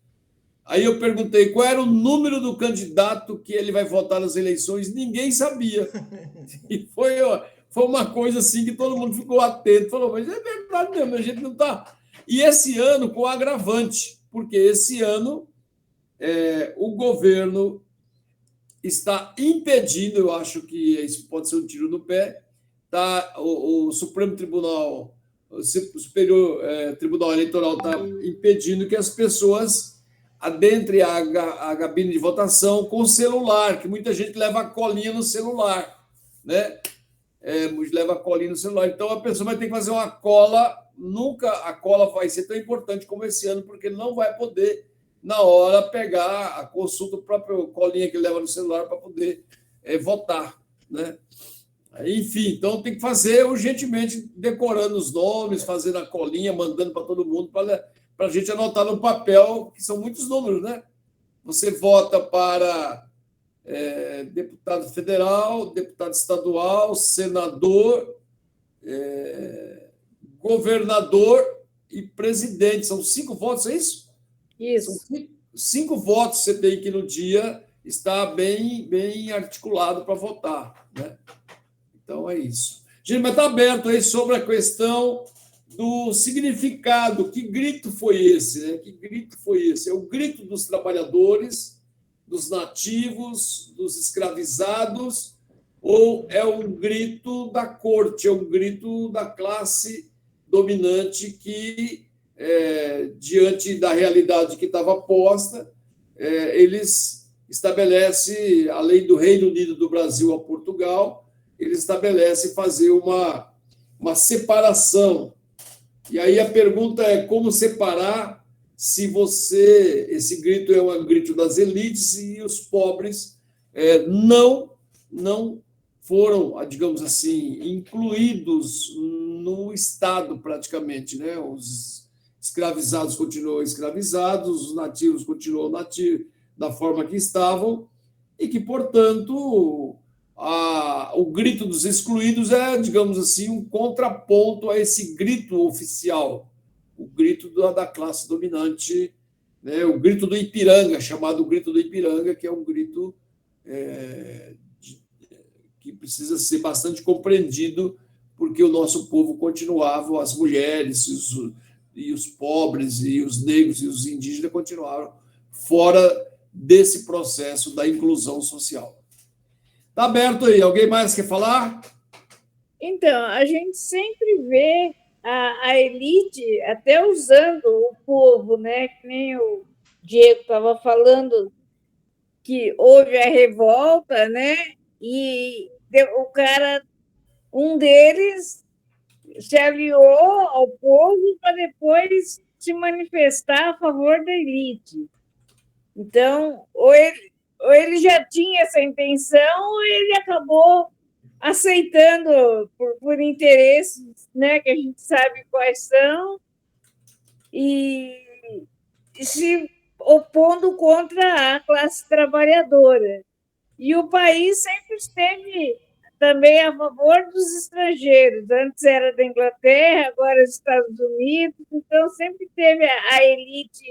Aí eu perguntei qual era o número do candidato que ele vai votar nas eleições. Ninguém sabia. E foi uma coisa assim que todo mundo ficou atento. Falou, mas é verdade mesmo, a gente não está... E esse ano com agravante, porque esse ano o governo está impedindo, eu acho que isso pode ser um tiro no pé, tá? O Supremo Tribunal, o Superior Tribunal Eleitoral está impedindo que as pessoas adentrem a cabine de votação com celular, que muita gente leva a colinha no celular, né? Leva a colinha no celular. Então, a pessoa vai ter que fazer uma cola. Nunca a cola vai ser tão importante como esse ano, porque não vai poder, na hora, pegar a consulta, o próprio colinha que leva no celular para poder votar, né? Enfim, então tem que fazer urgentemente, decorando os nomes, fazendo a colinha, mandando para todo mundo, para a gente anotar no papel, que são muitos números, né? Você vota para deputado federal, deputado estadual, senador, governador e presidente. São 5 votos, é isso? Isso. São 5 votos você tem que no dia estar bem articulado para votar, né? Então é isso. Gente, mas está aberto aí sobre a questão do significado. Que grito foi esse, né? Que grito foi esse? É o grito dos trabalhadores, dos nativos, dos escravizados, ou é um grito da corte, é um grito da classe dominante que, diante da realidade que estava posta, eles estabelecem, além do Reino Unido do Brasil a Portugal, eles estabelecem fazer uma separação. E aí a pergunta é como separar se esse grito é um grito das elites e os pobres não foram, digamos assim, incluídos no Estado praticamente, né? Os escravizados continuam escravizados, os nativos continuam nativos da forma que estavam e que, portanto, o grito dos excluídos é, digamos assim, um contraponto a esse grito oficial, o grito da classe dominante, né? O grito do Ipiranga, chamado grito do Ipiranga, que é um grito que precisa ser bastante compreendido, porque o nosso povo continuava, as mulheres e os pobres e os negros e os indígenas continuaram fora desse processo da inclusão social. Está aberto aí. Alguém mais quer falar? Então, a gente sempre vê a elite até usando o povo, né? Que nem o Diego estava falando, que houve a revolta, né? E o cara, um deles, se aliou ao povo para depois se manifestar a favor da elite. Então, ou ele já tinha essa intenção, ou ele acabou aceitando por interesses, né, que a gente sabe quais são, e se opondo contra a classe trabalhadora. E o país sempre esteve também a favor dos estrangeiros. Antes era da Inglaterra, agora dos Estados Unidos. Então, sempre teve a elite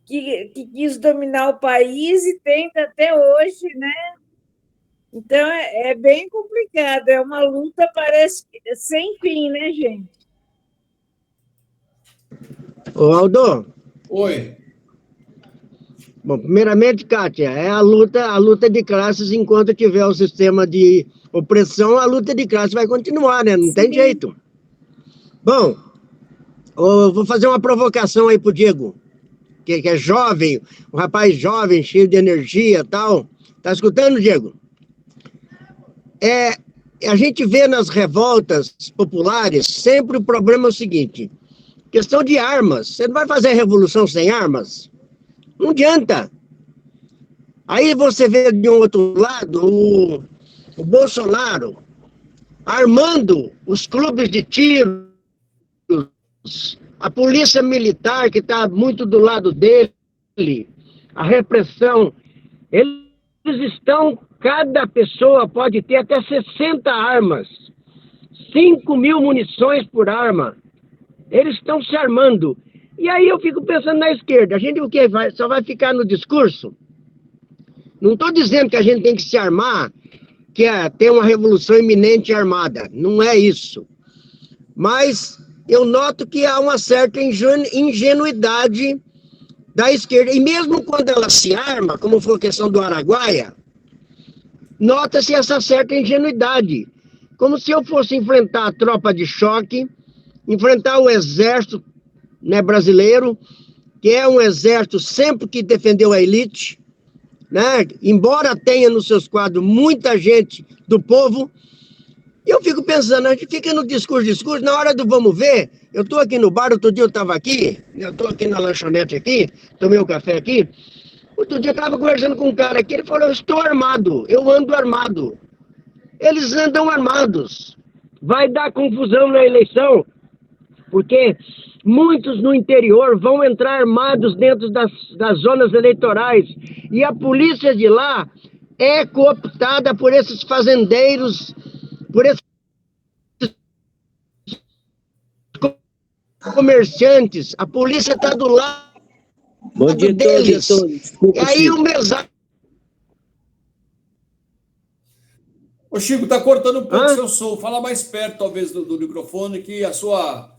que quis dominar o país e tenta até hoje, né? Então, é bem complicado. É uma luta, parece, sem fim, né, gente? Ô, Aldo. Oi. Bom, primeiramente, Kátia, é a luta de classes. Enquanto tiver o sistema de opressão, a luta de classes vai continuar, né? Não tem jeito. Bom, eu vou fazer uma provocação aí pro Diego, que é jovem, um rapaz jovem, cheio de energia e tal. Tá escutando, Diego? A gente vê nas revoltas populares sempre o problema é o seguinte: questão de armas. Você não vai fazer revolução sem armas? Não adianta. Aí você vê de um outro lado o Bolsonaro armando os clubes de tiro, a polícia militar que está muito do lado dele, a repressão. Eles estão, cada pessoa pode ter até 60 armas, 5.000 munições por arma. Eles estão se armando. E aí eu fico pensando na esquerda, a gente o quê? Só vai ficar no discurso? Não estou dizendo que a gente tem que se armar, que é ter uma revolução iminente armada. Não é isso. Mas eu noto que há uma certa ingenuidade da esquerda. E mesmo quando ela se arma, como foi a questão do Araguaia, nota-se essa certa ingenuidade. Como se eu fosse enfrentar a tropa de choque, enfrentar o exército, né, brasileiro, que é um exército sempre que defendeu a elite, né? Embora tenha nos seus quadros muita gente do povo. Eu fico pensando, a gente fica no discurso, na hora do vamos ver, eu estou aqui no bar, outro dia eu estava aqui, eu estou aqui na lanchonete aqui, tomei um café aqui, outro dia eu estava conversando com um cara aqui, ele falou, eu estou armado, eu ando armado. Eles andam armados. Vai dar confusão na eleição, porque muitos no interior vão entrar armados dentro das zonas eleitorais, e a polícia de lá é cooptada por esses fazendeiros, por esses comerciantes. A polícia está do lado deles. Desculpa, e aí Chico. o mesário... Ô, Chico, está cortando um pouco o seu som. Fala mais perto, talvez, do microfone, que a sua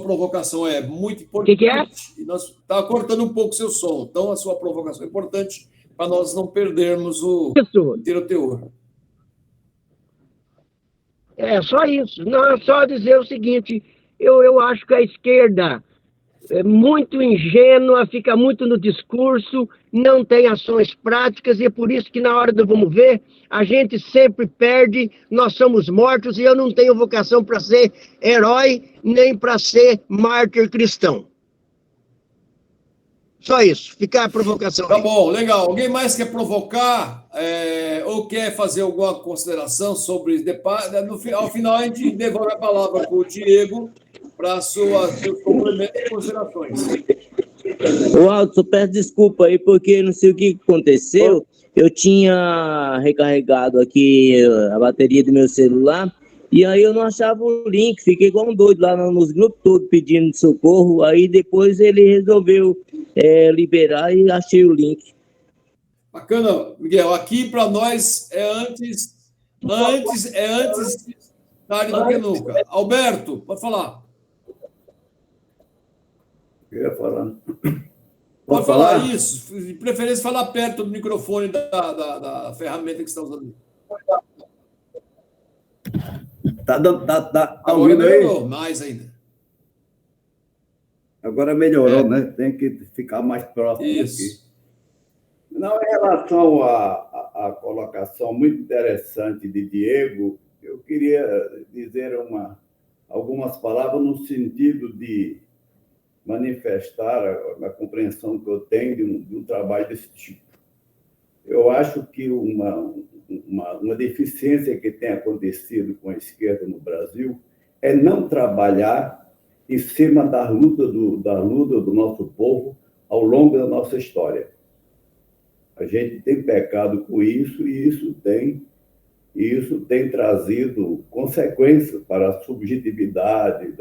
provocação é muito importante. Que é? Está cortando um pouco o seu som. Então, a sua provocação é importante para nós não perdermos o inteiro teor. É só isso. Não, é só dizer o seguinte, eu acho que a esquerda é muito ingênua, fica muito no discurso, não tem ações práticas, e é por isso que na hora do vamos ver, a gente sempre perde, nós somos mortos, e eu não tenho vocação para ser herói, nem para ser mártir cristão. Só isso, fica a provocação. Tá bom, legal. Alguém mais quer provocar ou quer fazer alguma consideração sobre... Ao final, a gente devolve a palavra para o Diego para seus complementos e considerações. Ô, Aldo, só peço desculpa aí, porque não sei o que aconteceu. Eu tinha recarregado aqui a bateria do meu celular e aí eu não achava o link. Fiquei igual um doido lá nos grupos todos pedindo socorro. Aí depois ele resolveu liberar e achei o link. Bacana, Miguel. Aqui para nós é antes tarde do que nunca. Alberto, pode falar. Eu ia falando. Pode falar isso. De preferência, falar perto do microfone da ferramenta que você está usando. Tá Agora ouvindo melhorou, aí? mais ainda. Agora melhorou, né? Tem que ficar mais próximo Isso. aqui. Não, em relação à colocação muito interessante de Diego, eu queria dizer algumas palavras no sentido de manifestar a compreensão que eu tenho de um trabalho desse tipo. Eu acho que uma deficiência que tem acontecido com a esquerda no Brasil é não trabalhar em cima da luta do nosso povo ao longo da nossa história. A gente tem pecado com isso e isso tem trazido consequências para a subjetividade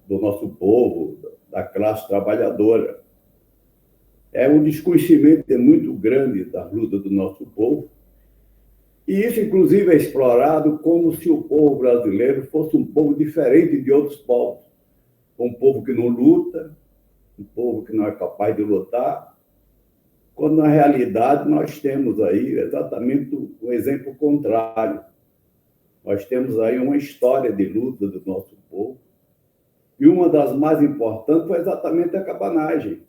do nosso povo, da classe trabalhadora. Um desconhecimento muito grande da luta do nosso povo, e isso, inclusive, é explorado como se o povo brasileiro fosse um povo diferente de outros povos, um povo que não luta, um povo que não é capaz de lutar, quando, na realidade, nós temos aí exatamente o exemplo contrário. Nós temos aí uma história de luta do nosso povo, e uma das mais importantes foi exatamente a cabanagem.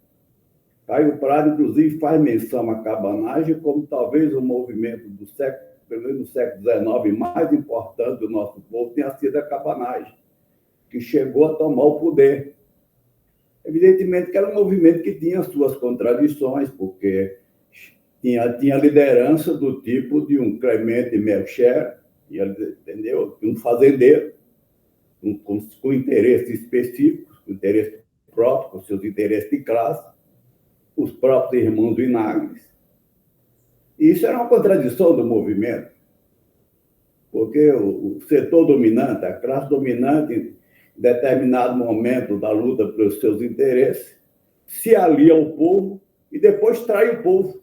Caio Prado, inclusive, faz menção à cabanagem como talvez o movimento do século XIX mais importante do nosso povo tenha sido a cabanagem, que chegou a tomar o poder. Evidentemente que era um movimento que tinha suas contradições, porque tinha liderança do tipo de um Clemente Melcher, entendeu? Um fazendeiro, com interesses específicos, com interesses próprios, com seus interesses de classe, os próprios irmãos vinagres. E isso era uma contradição do movimento, porque o setor dominante, a classe dominante, em determinado momento da luta pelos seus interesses, se alia ao povo e depois trai o povo.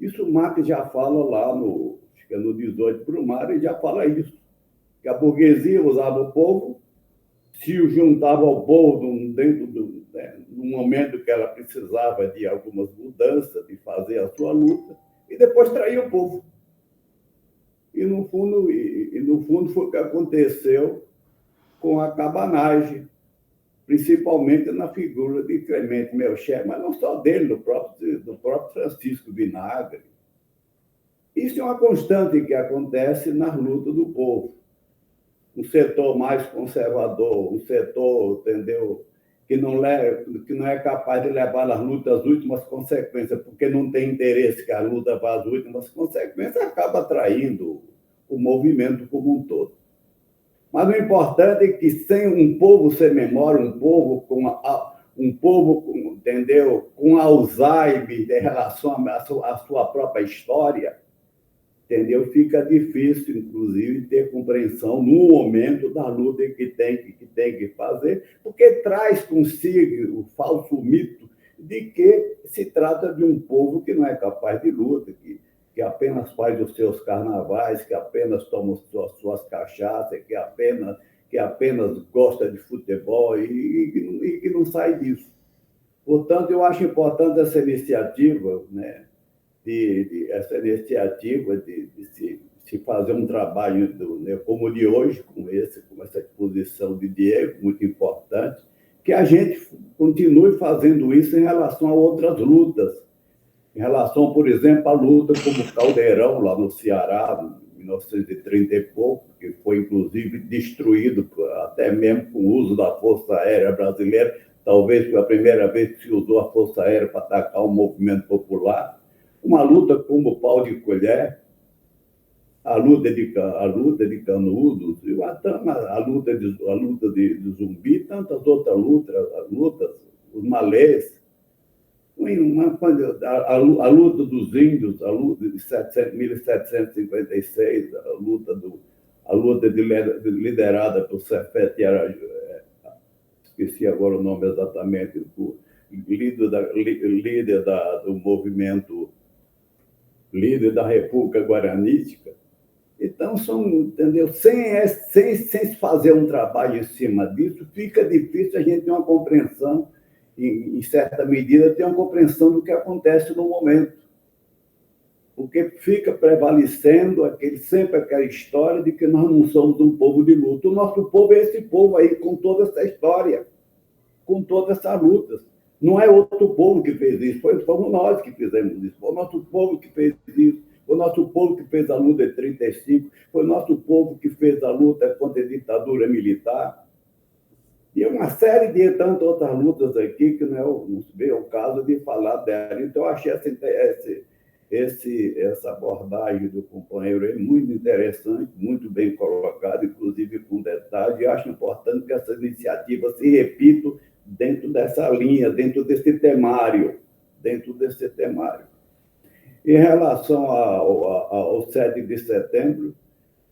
Isso o Marx já fala lá no 18 Brumário, ele já fala isso, que a burguesia usava o povo, se juntava ao povo dentro né, no momento que ela precisava de algumas mudanças, de fazer a sua luta, e depois trair o povo. E, no fundo, foi o que aconteceu com a cabanagem, principalmente na figura de Clemente Melcher, mas não só dele, do próprio Francisco Vinagre. Isso é uma constante que acontece nas lutas do povo. Um setor mais conservador, um setor, entendeu, que não é capaz de levar as lutas às últimas consequências, porque não tem interesse que a luta vá às últimas consequências, acaba atraindo o movimento como um todo. Mas o importante é que, sem um povo sem memória, um povo entendeu, com Alzheimer em relação à sua própria história, entendeu? Fica difícil, inclusive, ter compreensão no momento da luta que tem que fazer, porque traz consigo o falso mito de que se trata de um povo que não é capaz de luta, que apenas faz os seus carnavais, que apenas toma as suas cachaças, que apenas gosta de futebol e que não sai disso. Portanto, eu acho importante essa iniciativa, né, de se fazer um trabalho como o de hoje, com essa exposição de Diego, muito importante, que a gente continue fazendo isso em relação a outras lutas, em relação, por exemplo, à luta como o Caldeirão, lá no Ceará, em 1930 e pouco, que foi, inclusive, destruído até mesmo com o uso da Força Aérea Brasileira. Talvez foi a primeira vez que se usou a Força Aérea para atacar o movimento popular. Uma luta como o Pau de Colher, a luta de Canudos, a luta de Zumbi, tantas outras lutas, os malês, a luta dos índios, a luta de 1756, a luta liderada por Cefete Araju, esqueci agora o nome exatamente, o líder do movimento, líder da República Guaranítica. Então, entendeu? Sem se fazer um trabalho em cima disso, fica difícil a gente ter uma compreensão, em certa medida, ter uma compreensão do que acontece no momento. Porque fica prevalecendo sempre aquela história de que nós não somos um povo de luta. O nosso povo é esse povo aí, com toda essa história, com todas essas lutas. Não é outro povo que fez isso, fomos nós que fizemos isso, foi o nosso povo que fez isso, foi o nosso povo que fez a luta de 35, foi o nosso povo que fez a luta contra a ditadura militar. E uma série de tantas outras lutas aqui que não é o caso de falar dela. Então, eu achei essa abordagem do companheiro muito interessante, muito bem colocada, inclusive com detalhe. E acho importante que essa iniciativa se repita dentro dessa linha, dentro desse temário. Em relação ao 7 de setembro,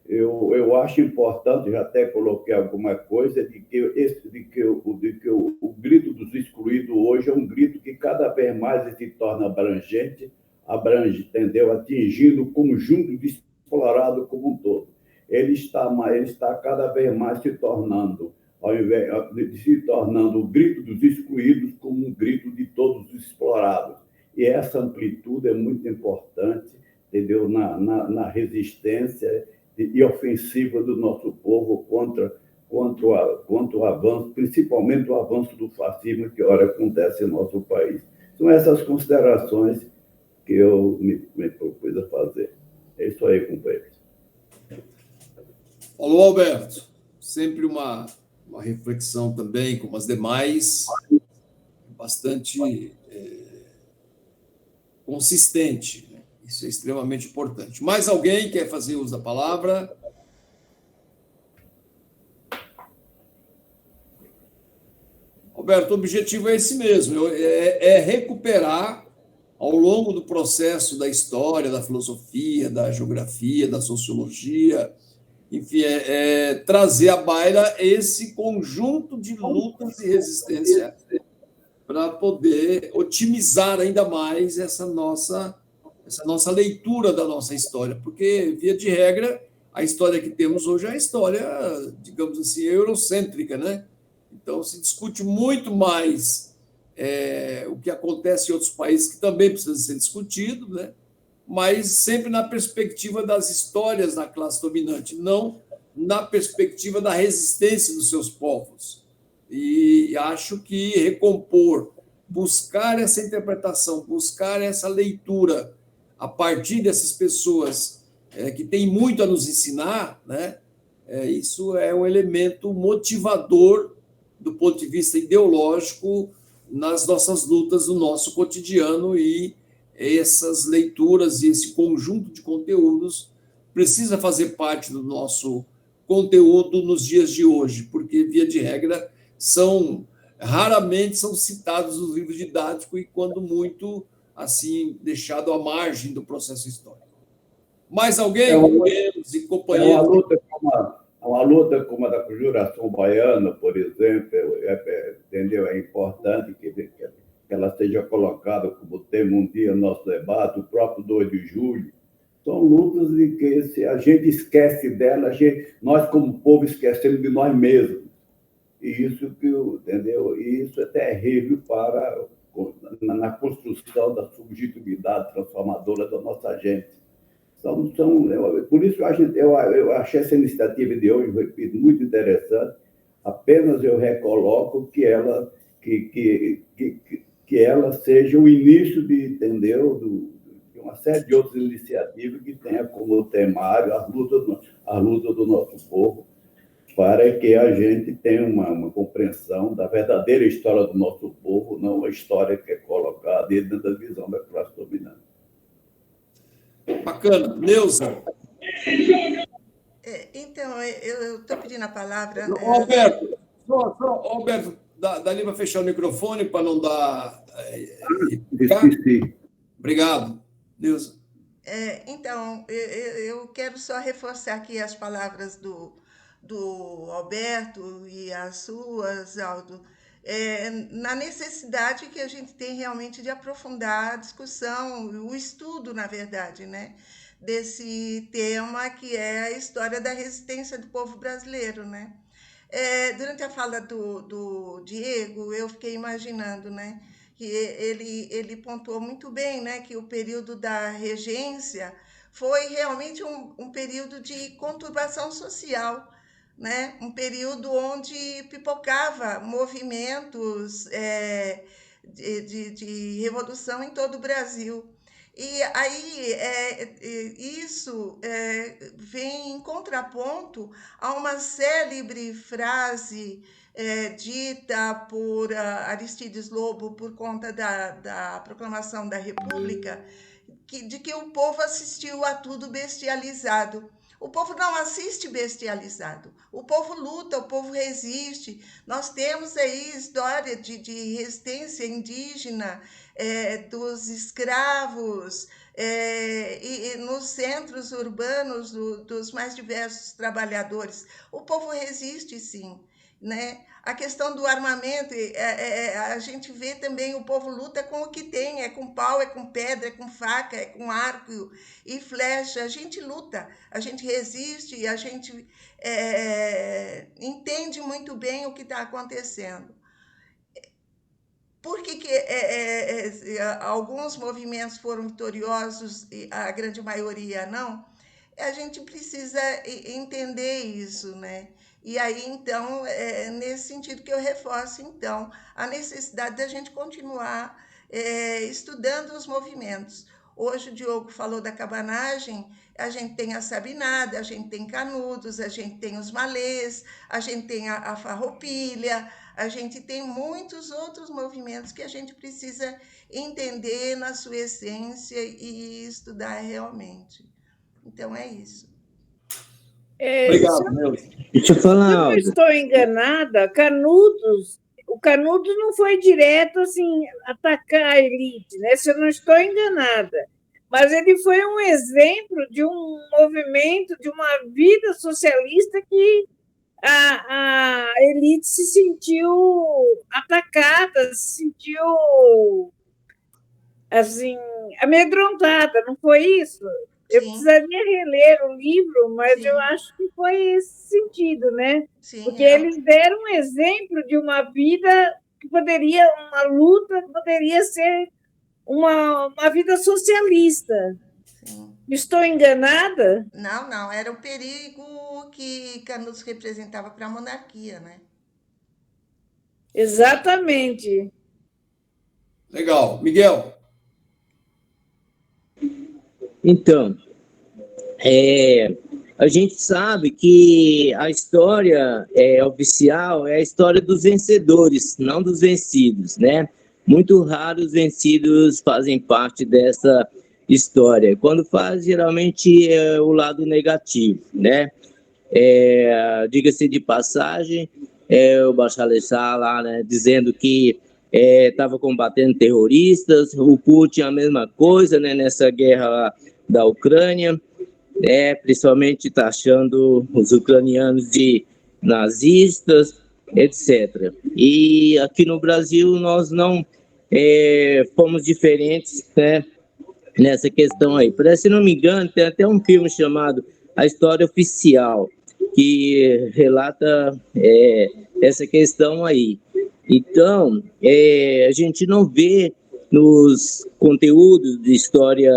eu acho importante, já até coloquei alguma coisa, de que o grito dos excluídos hoje é um grito que cada vez mais se torna abrange, entendeu? Atingindo o conjunto de explorado como um todo. Ele está cada vez mais se tornando, ao invés de se tornando o grito dos excluídos, como um grito de todos os explorados. E essa amplitude é muito importante, entendeu? Na resistência e ofensiva do nosso povo contra o avanço, principalmente o avanço do fascismo que ora acontece no nosso país. São essas considerações que eu me propus a fazer. É isso aí, companheiros. Alô, Alberto. Sempre uma reflexão também, como as demais, bastante consistente. Né? Isso é extremamente importante. Mais alguém quer fazer uso da palavra? Alberto, o objetivo é esse mesmo, é recuperar, ao longo do processo da história, da filosofia, da geografia, da sociologia, enfim, trazer à baila esse conjunto de lutas e resistência para poder otimizar ainda mais essa nossa leitura da nossa história, porque, via de regra, a história que temos hoje é a história, digamos assim, eurocêntrica, né? Então, se discute muito mais o que acontece em outros países, que também precisa ser discutido, né? Mas sempre na perspectiva das histórias da classe dominante, não na perspectiva da resistência dos seus povos. E acho que recompor, buscar essa interpretação, buscar essa leitura a partir dessas pessoas que têm muito a nos ensinar, né? Isso é um elemento motivador do ponto de vista ideológico nas nossas lutas, no nosso cotidiano, e essas leituras e esse conjunto de conteúdos precisa fazer parte do nosso conteúdo nos dias de hoje, porque, via de regra, raramente são citados nos livros didáticos e, quando muito, assim, deixado à margem do processo histórico. Mais alguém, companheiros e companheiras? Uma luta como a da conjuração baiana, por exemplo, entendeu? É importante que ela seja colocada como tema um dia no nosso debate, o próprio 2 de julho. São lutas em que, se a gente esquece dela, nós, como povo, esquecemos de nós mesmos. E isso, entendeu? E isso é terrível na construção da subjetividade transformadora da nossa gente. Por isso, eu achei essa iniciativa de hoje, repito, muito interessante. Apenas eu recoloco que ela seja o início de uma série de outras iniciativas que tenha como temário a luta do nosso povo, para que a gente tenha uma compreensão da verdadeira história do nosso povo, não a história que é colocada dentro da visão da classe dominante. Bacana. Neuza? Então, eu estou pedindo a palavra. Alberto, Alberto, dá ali para fechar o microfone para não dar. Esqueci. Obrigado, Neuza. Então, eu quero só reforçar aqui as palavras do Alberto e as suas, Aldo, na necessidade que a gente tem realmente de aprofundar a discussão, o estudo, na verdade, né, desse tema que é a história da resistência do povo brasileiro, né? Durante a fala do Diego, eu fiquei imaginando, né, que ele pontuou muito bem, né, que o período da regência foi realmente um período de conturbação social, né? Um período onde pipocava movimentos de revolução em todo o Brasil. E aí isso vem em contraponto a uma célebre frase dita por Aristides Lobo por conta da proclamação da República, de que o povo assistiu a tudo bestializado. O povo não assiste bestializado, o povo luta, o povo resiste. Nós temos aí história de resistência indígena, dos escravos, e nos centros urbanos dos mais diversos trabalhadores. O povo resiste, sim, né? A questão do armamento, a gente vê também o povo luta com o que tem, é com pau, é com pedra, é com faca, é com arco e flecha. A gente luta, a gente resiste, a gente entende muito bem o que está acontecendo. Por que alguns movimentos foram vitoriosos e a grande maioria não? A gente precisa entender isso, né? E aí, então, nesse sentido que eu reforço, então, a necessidade da gente continuar estudando os movimentos. Hoje o Diogo falou da cabanagem, a gente tem a sabinada, a gente tem Canudos, a gente tem os malês, a gente tem a farroupilha, a gente tem muitos outros movimentos que a gente precisa entender na sua essência e estudar realmente. Então, é isso. Obrigado, Neuza. Deixa eu falar. Se eu não estou enganada, o Canudos não foi direto assim atacar a elite, né? Se eu não estou enganada, mas ele foi um exemplo de um movimento, de uma vida socialista que a elite se sentiu atacada, se sentiu assim amedrontada, não foi isso? Eu precisaria reler o livro, mas eu acho que foi esse sentido, né? Porque eles deram um exemplo de uma vida que uma luta poderia ser uma vida socialista. Sim. Estou enganada? Não, era o perigo que Canudos representava para a monarquia, né? Exatamente. Legal. Miguel? Então, a gente sabe que a história oficial é a história dos vencedores, não dos vencidos, né? Muito raros os vencidos fazem parte dessa história. Quando faz, geralmente é o lado negativo, né? Diga-se de passagem, o Bashar lá, né, dizendo que estava combatendo terroristas, o Putin a mesma coisa, né, nessa guerra lá da Ucrânia, principalmente taxando os ucranianos de nazistas, etc. E aqui no Brasil nós não fomos diferentes, né, nessa questão aí. Parece, se não me engano, tem até um filme chamado A História Oficial, que relata essa questão aí. Então, a gente não vê nos conteúdos de história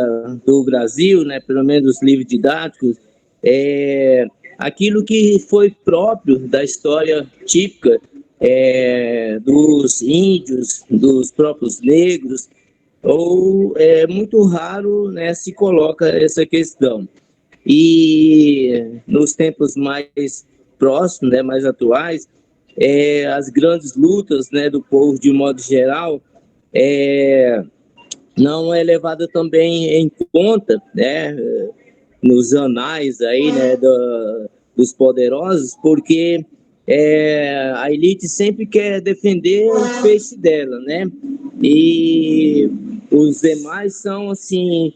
do Brasil, né, pelo menos os livros didáticos, aquilo que foi próprio da história típica dos índios, dos próprios negros, ou é muito raro, né, se coloca essa questão. E nos tempos mais próximos, né, mais atuais, as grandes lutas, né, do povo de modo geral não é levada também em conta, né, nos anais aí, né, dos poderosos, porque a elite sempre quer defender o peixe dela, né? E os demais são, assim,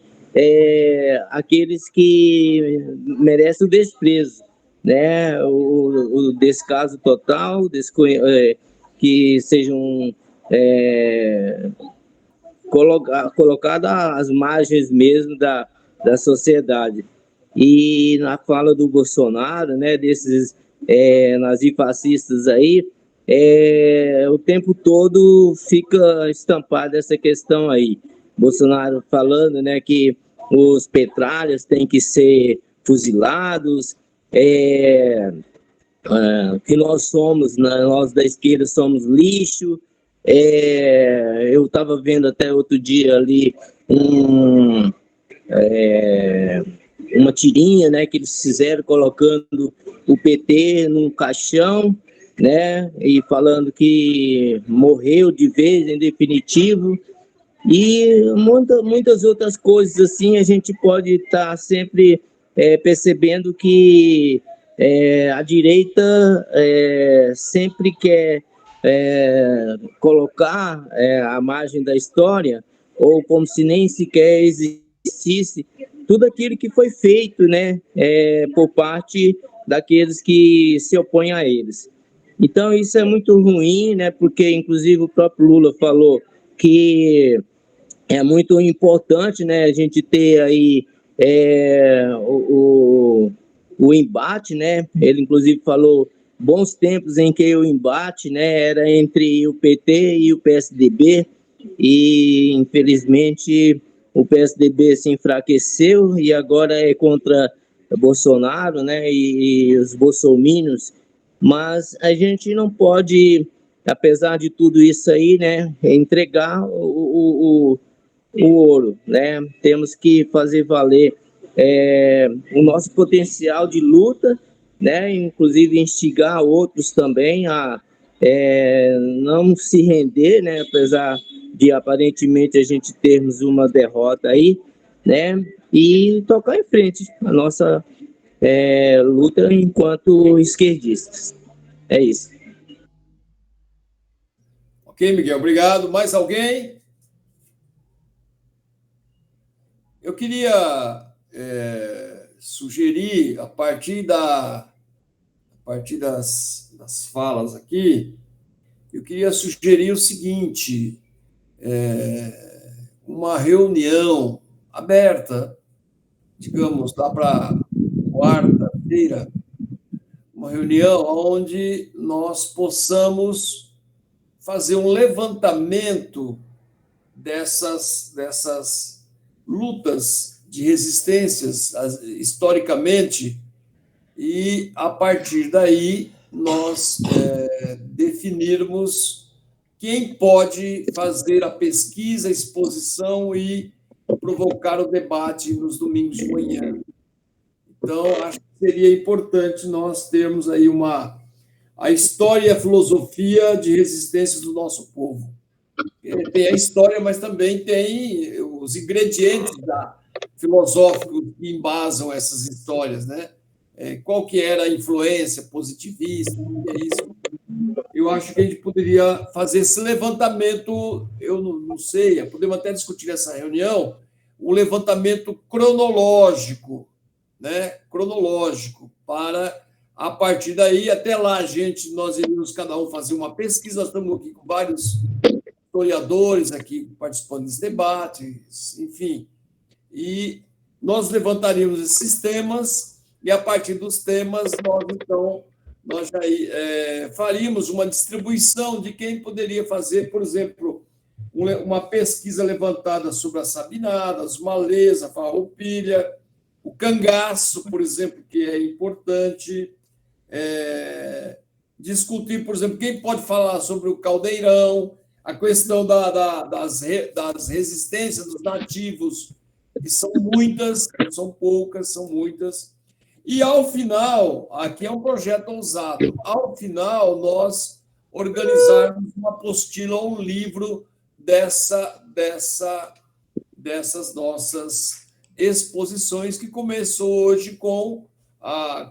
aqueles que merecem o desprezo, né? O descaso total, que sejam colocados às margens mesmo da sociedade. E na fala do Bolsonaro, né, desses nazifascistas aí, o tempo todo fica estampada essa questão aí. Bolsonaro falando, né, que os petralhas têm que ser fuzilados, que nós somos, nós da esquerda somos lixo. Eu estava vendo até outro dia ali uma tirinha, né, que eles fizeram colocando o PT num caixão, né, e falando que morreu de vez, em definitivo, e muitas outras coisas assim. A gente pode estar sempre percebendo que a direita sempre quer colocar à margem da história, ou como se nem sequer existisse tudo aquilo que foi feito, né, por parte daqueles que se opõem a eles. Então, isso é muito ruim, né, porque, inclusive, o próprio Lula falou que é muito importante, né, a gente ter aí o embate, né. Ele, inclusive, falou bons tempos em que o embate, né, era entre o PT e o PSDB, e, infelizmente, o PSDB se enfraqueceu e agora é contra Bolsonaro, né, e os bolsominions. Mas a gente não pode, apesar de tudo isso aí, né, entregar o ouro, né? Temos que fazer valer o nosso potencial de luta, né? Inclusive instigar outros também a não se render, né? Apesar de aparentemente a gente termos uma derrota aí, né? E tocar em frente a nossa luta enquanto esquerdistas. É isso. Ok, Miguel, obrigado. Mais alguém? Eu queria sugerir, a partir das falas aqui, eu queria sugerir o seguinte: uma reunião aberta, digamos, lá para quarta-feira, uma reunião onde nós possamos fazer um levantamento dessas lutas de resistências historicamente, e, a partir daí, nós definirmos quem pode fazer a pesquisa, a exposição e provocar o debate nos domingos de manhã. Então, acho que seria importante nós termos aí a história e a filosofia de resistência do nosso povo. Tem a história, mas também tem os ingredientes filosóficos que embasam essas histórias, né? Qual que era a influência positivista, o que é isso? Eu acho que a gente poderia fazer esse levantamento, eu não sei, podemos até discutir nessa reunião, um levantamento cronológico, né? Cronológico, para, a partir daí, até lá, nós iríamos cada um fazer uma pesquisa, nós estamos aqui com vários historiadores aqui participando desse debate, enfim, e nós levantaríamos esses temas, e a partir dos temas, nós já faríamos uma distribuição de quem poderia fazer, por exemplo, uma pesquisa levantada sobre as sabinadas, os malês, a farroupilha, o cangaço, por exemplo, que é importante, discutir, por exemplo, quem pode falar sobre o caldeirão, a questão das resistências dos nativos, que são muitas, não são poucas, são muitas. E, ao final, aqui é um projeto ousado, ao final, nós organizarmos uma apostila ou um livro dessas nossas exposições, que começou hoje com a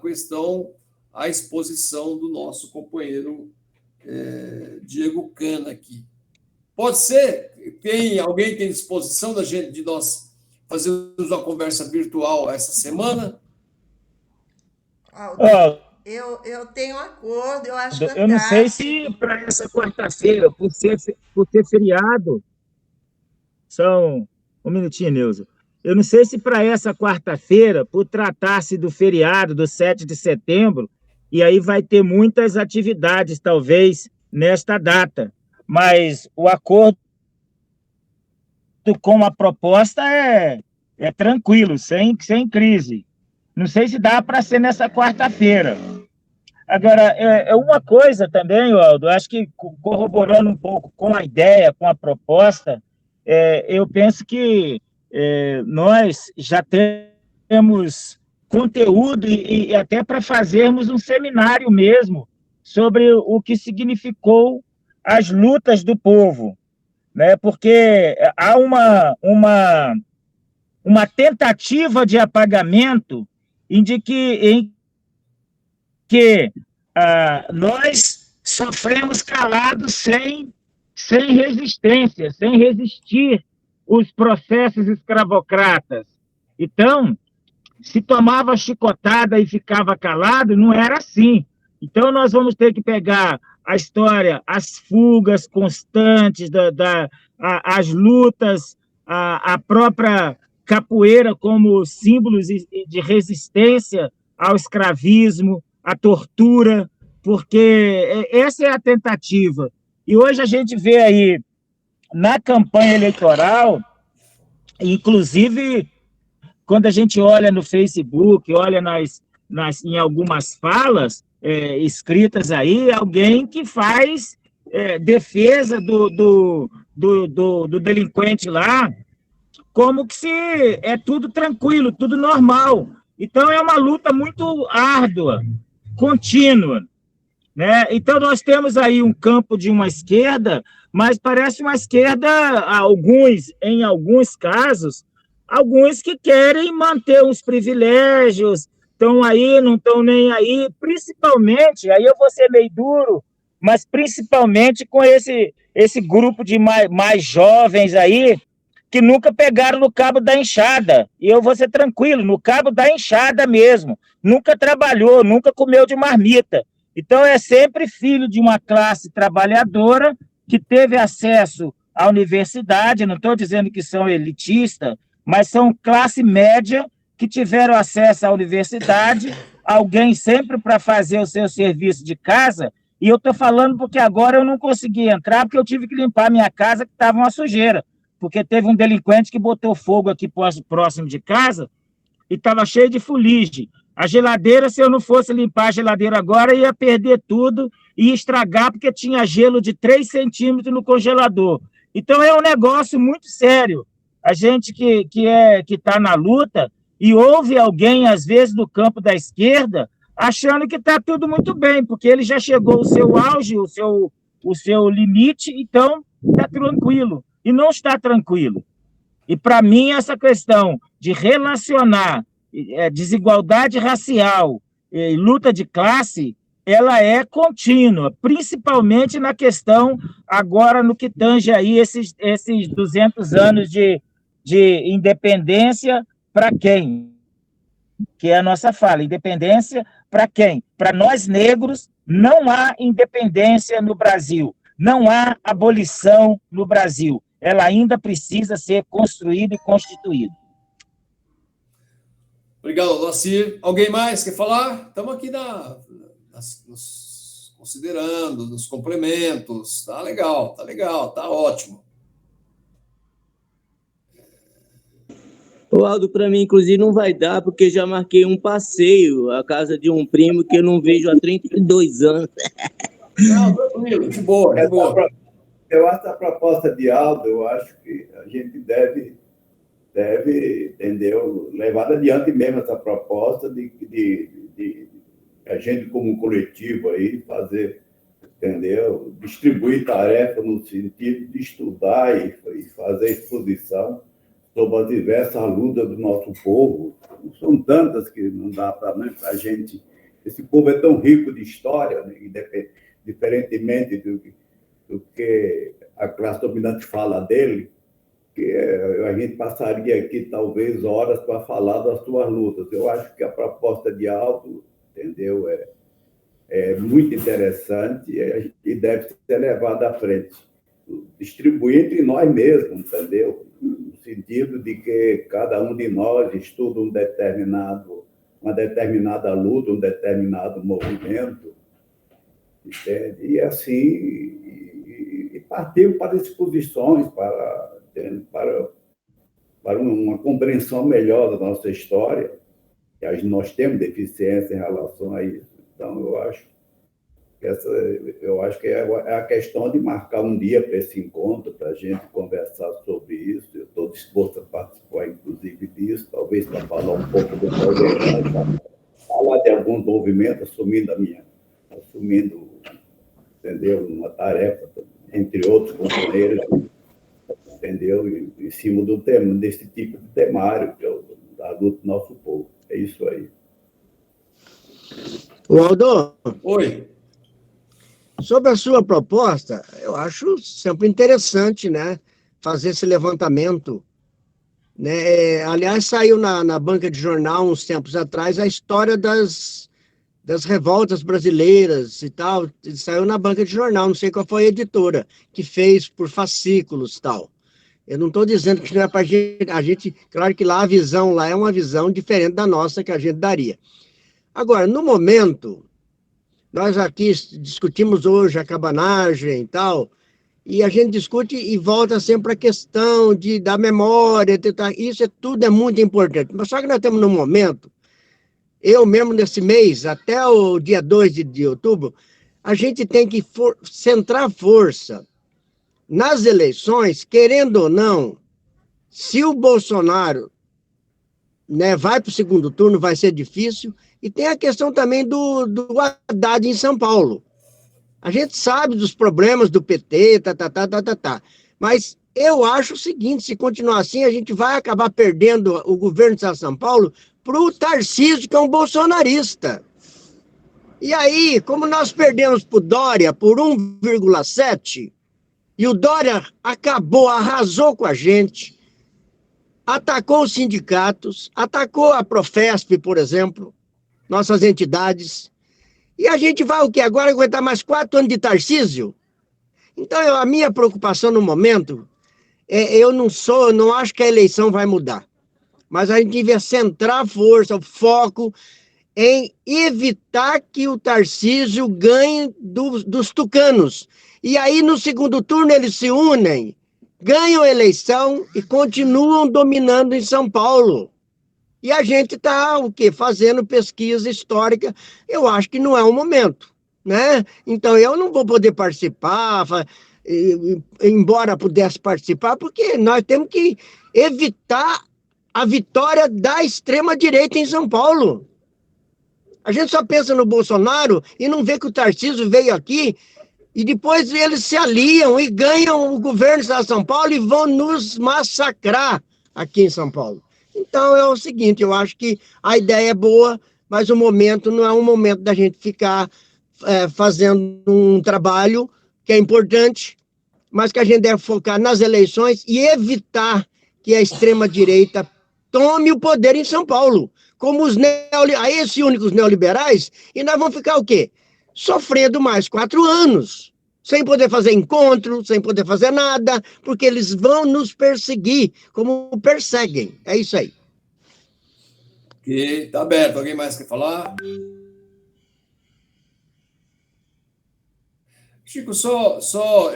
exposição do nosso companheiro Diego Cana aqui. Pode ser? Alguém tem disposição de nós fazermos uma conversa virtual essa semana? Eu tenho acordo, eu acho fantástico. Eu não sei se para essa quarta-feira, por ter feriado, um minutinho, Neuza. Eu não sei se para essa quarta-feira, por tratar-se do feriado do 7 de setembro, e aí vai ter muitas atividades, talvez, nesta data, mas o acordo com a proposta é tranquilo, sem crise. Não sei se dá para ser nessa quarta-feira. Agora, uma coisa também, Aldo, acho que corroborando um pouco com a ideia, com a proposta, eu penso que nós já temos conteúdo e até para fazermos um seminário mesmo sobre o que significou as lutas do povo, né? Porque há uma tentativa de apagamento em que nós sofremos calados sem resistência, sem resistir os processos escravocratas. Então, se tomava chicotada e ficava calado, não era assim. Então, nós vamos ter que pegar a história, as fugas constantes, as lutas, a própria capoeira como símbolos de resistência ao escravismo, à tortura, porque essa é a tentativa. E hoje a gente vê aí, na campanha eleitoral, inclusive, quando a gente olha no Facebook, olha em algumas falas escritas aí, alguém que faz defesa do delinquente lá, como que se é tudo tranquilo, tudo normal. Então, é uma luta muito árdua, contínua, né? Então, nós temos aí um campo de uma esquerda, mas parece uma esquerda, em alguns casos, alguns que querem manter os privilégios, estão aí, não estão nem aí, principalmente, aí eu vou ser meio duro, mas principalmente com esse grupo de mais jovens aí, que nunca pegaram no cabo da enxada. E eu vou ser tranquilo, no cabo da enxada mesmo. Nunca trabalhou, nunca comeu de marmita. Então, é sempre filho de uma classe trabalhadora que teve acesso à universidade, não estou dizendo que são elitistas, mas são classe média que tiveram acesso à universidade, alguém sempre para fazer o seu serviço de casa, E eu estou falando porque agora eu não consegui entrar, porque eu tive que limpar minha casa, que estava uma sujeira. Porque teve um delinquente que botou fogo aqui próximo de casa e estava cheio de fuligem. A geladeira, se eu não fosse limpar a geladeira agora, ia perder tudo e estragar, porque tinha gelo de 3 centímetros no congelador. Então, é um negócio muito sério. A gente que está na luta e ouve alguém, às vezes, do campo da esquerda, achando que está tudo muito bem, porque ele já chegou ao seu auge, o seu limite, então está tranquilo. E não está tranquilo. E, para mim, essa questão de relacionar desigualdade racial e luta de classe, ela é contínua, principalmente na questão, agora, no que tange aí esses 200 anos de independência para quem? Que é a nossa fala, independência para quem? Para nós negros, não há independência no Brasil, não há abolição no Brasil. Ela ainda precisa ser construída e constituída. Obrigado, Lacir. Alguém mais quer falar? Estamos aqui nos considerando, nos complementos. Tá legal, tá ótimo. O Aldo, para mim, inclusive, não vai dar, porque já marquei um passeio à casa de um primo que eu não vejo há 32 anos. Não, tranquilo, de boa. Eu acho a proposta de Aldo, eu acho que a gente deve entendeu, levar adiante mesmo essa proposta de a gente, como um coletivo, aí, fazer, entendeu, distribuir tarefa no sentido de estudar e fazer exposição sobre as diversas lutas do nosso povo. São tantas que não dá para a gente... Esse povo é tão rico de história, né, diferentemente do que a classe dominante fala dele, que a gente passaria aqui, talvez, horas para falar das suas lutas. Eu acho que a proposta de Aldo, entendeu, é muito interessante e deve ser levada à frente. Distribuir entre nós mesmos, entendeu? No sentido de que cada um de nós estuda uma determinada luta, um determinado movimento, entende? E assim, partir para exposições, para uma compreensão melhor da nossa história, que nós temos deficiência em relação a isso. Então, eu acho que é a questão de marcar um dia para esse encontro, para a gente conversar sobre isso. Eu estou disposto a participar, inclusive, disso, talvez para falar um pouco do projeto, falar de alguns movimentos, assumindo, entendeu, uma tarefa, entre outros companheiros, entendeu, em cima do tema, desse tipo de temário, que é da luta do nosso povo. É isso aí. Aldo. Oi. Sobre a sua proposta, eu acho sempre interessante, né, fazer esse levantamento, né? Aliás, saiu na banca de jornal, uns tempos atrás, a história das revoltas brasileiras e tal, saiu na banca de jornal, não sei qual foi a editora, que fez por fascículos e tal. Eu não estou dizendo que não é para a gente, claro que lá a visão lá é uma visão diferente da nossa que a gente daria. Agora, no momento, nós aqui discutimos hoje a cabanagem e tal, e a gente discute e volta sempre a questão da memória, isso tudo é muito importante, mas só que nós estamos num momento, eu mesmo nesse mês, até o dia 2 de outubro, a gente tem que centrar força nas eleições, querendo ou não, se o Bolsonaro, né, vai para o segundo turno, vai ser difícil, e tem a questão também do Haddad em São Paulo. A gente sabe dos problemas do PT, mas eu acho o seguinte, se continuar assim, a gente vai acabar perdendo o governo de São Paulo para o Tarcísio, que é um bolsonarista. E aí, como nós perdemos para o Dória por 1,7, e o Dória arrasou com a gente, atacou os sindicatos, atacou a Profesp, por exemplo, nossas entidades, e a gente vai o quê? Agora aguentar mais 4 anos de Tarcísio? Então, a minha preocupação no momento, eu não acho que a eleição vai mudar, mas a gente devia centrar a força, o foco, em evitar que o Tarcísio ganhe dos tucanos. E aí, no segundo turno, eles se unem, ganham a eleição e continuam dominando em São Paulo. E a gente está, o quê? Fazendo pesquisa histórica. Eu acho que não é o momento, né? Então, eu não vou poder participar, embora pudesse participar, porque nós temos que evitar a vitória da extrema-direita em São Paulo. A gente só pensa no Bolsonaro e não vê que o Tarcísio veio aqui e depois eles se aliam e ganham o governo do Estado de São Paulo e vão nos massacrar aqui em São Paulo. Então é o seguinte, eu acho que a ideia é boa, mas o momento não é um momento da gente ficar fazendo um trabalho que é importante, mas que a gente deve focar nas eleições e evitar que a extrema-direita tome o poder em São Paulo, como os esses únicos neoliberais, e nós vamos ficar o quê? Sofrendo mais 4 anos, sem poder fazer encontro, sem poder fazer nada, porque eles vão nos perseguir, como perseguem. É isso aí. Ok, tá aberto. Alguém mais quer falar? Chico,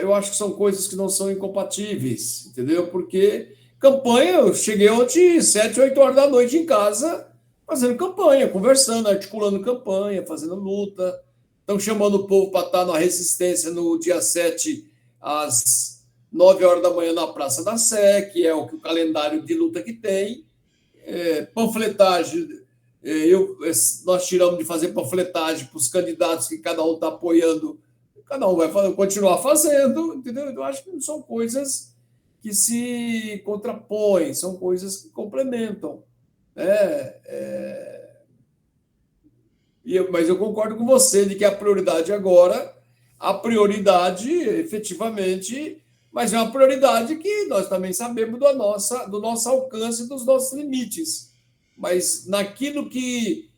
eu acho que são coisas que não são incompatíveis, entendeu? Porque campanha, eu cheguei ontem 7, 8 horas da noite em casa, fazendo campanha, conversando, articulando campanha, fazendo luta. Estão chamando o povo para estar na resistência no dia 7, às 9 horas da manhã, na Praça da Sé, que é o calendário de luta que tem. Panfletagem, nós tiramos de fazer panfletagem para os candidatos que cada um está apoiando, cada um vai continuar fazendo, entendeu? Eu acho que não são coisas que se contrapõem, são coisas que complementam. Mas eu concordo com você de que a prioridade agora, efetivamente, mas é uma prioridade que nós também sabemos do nosso alcance, dos nossos limites. Mas naquilo que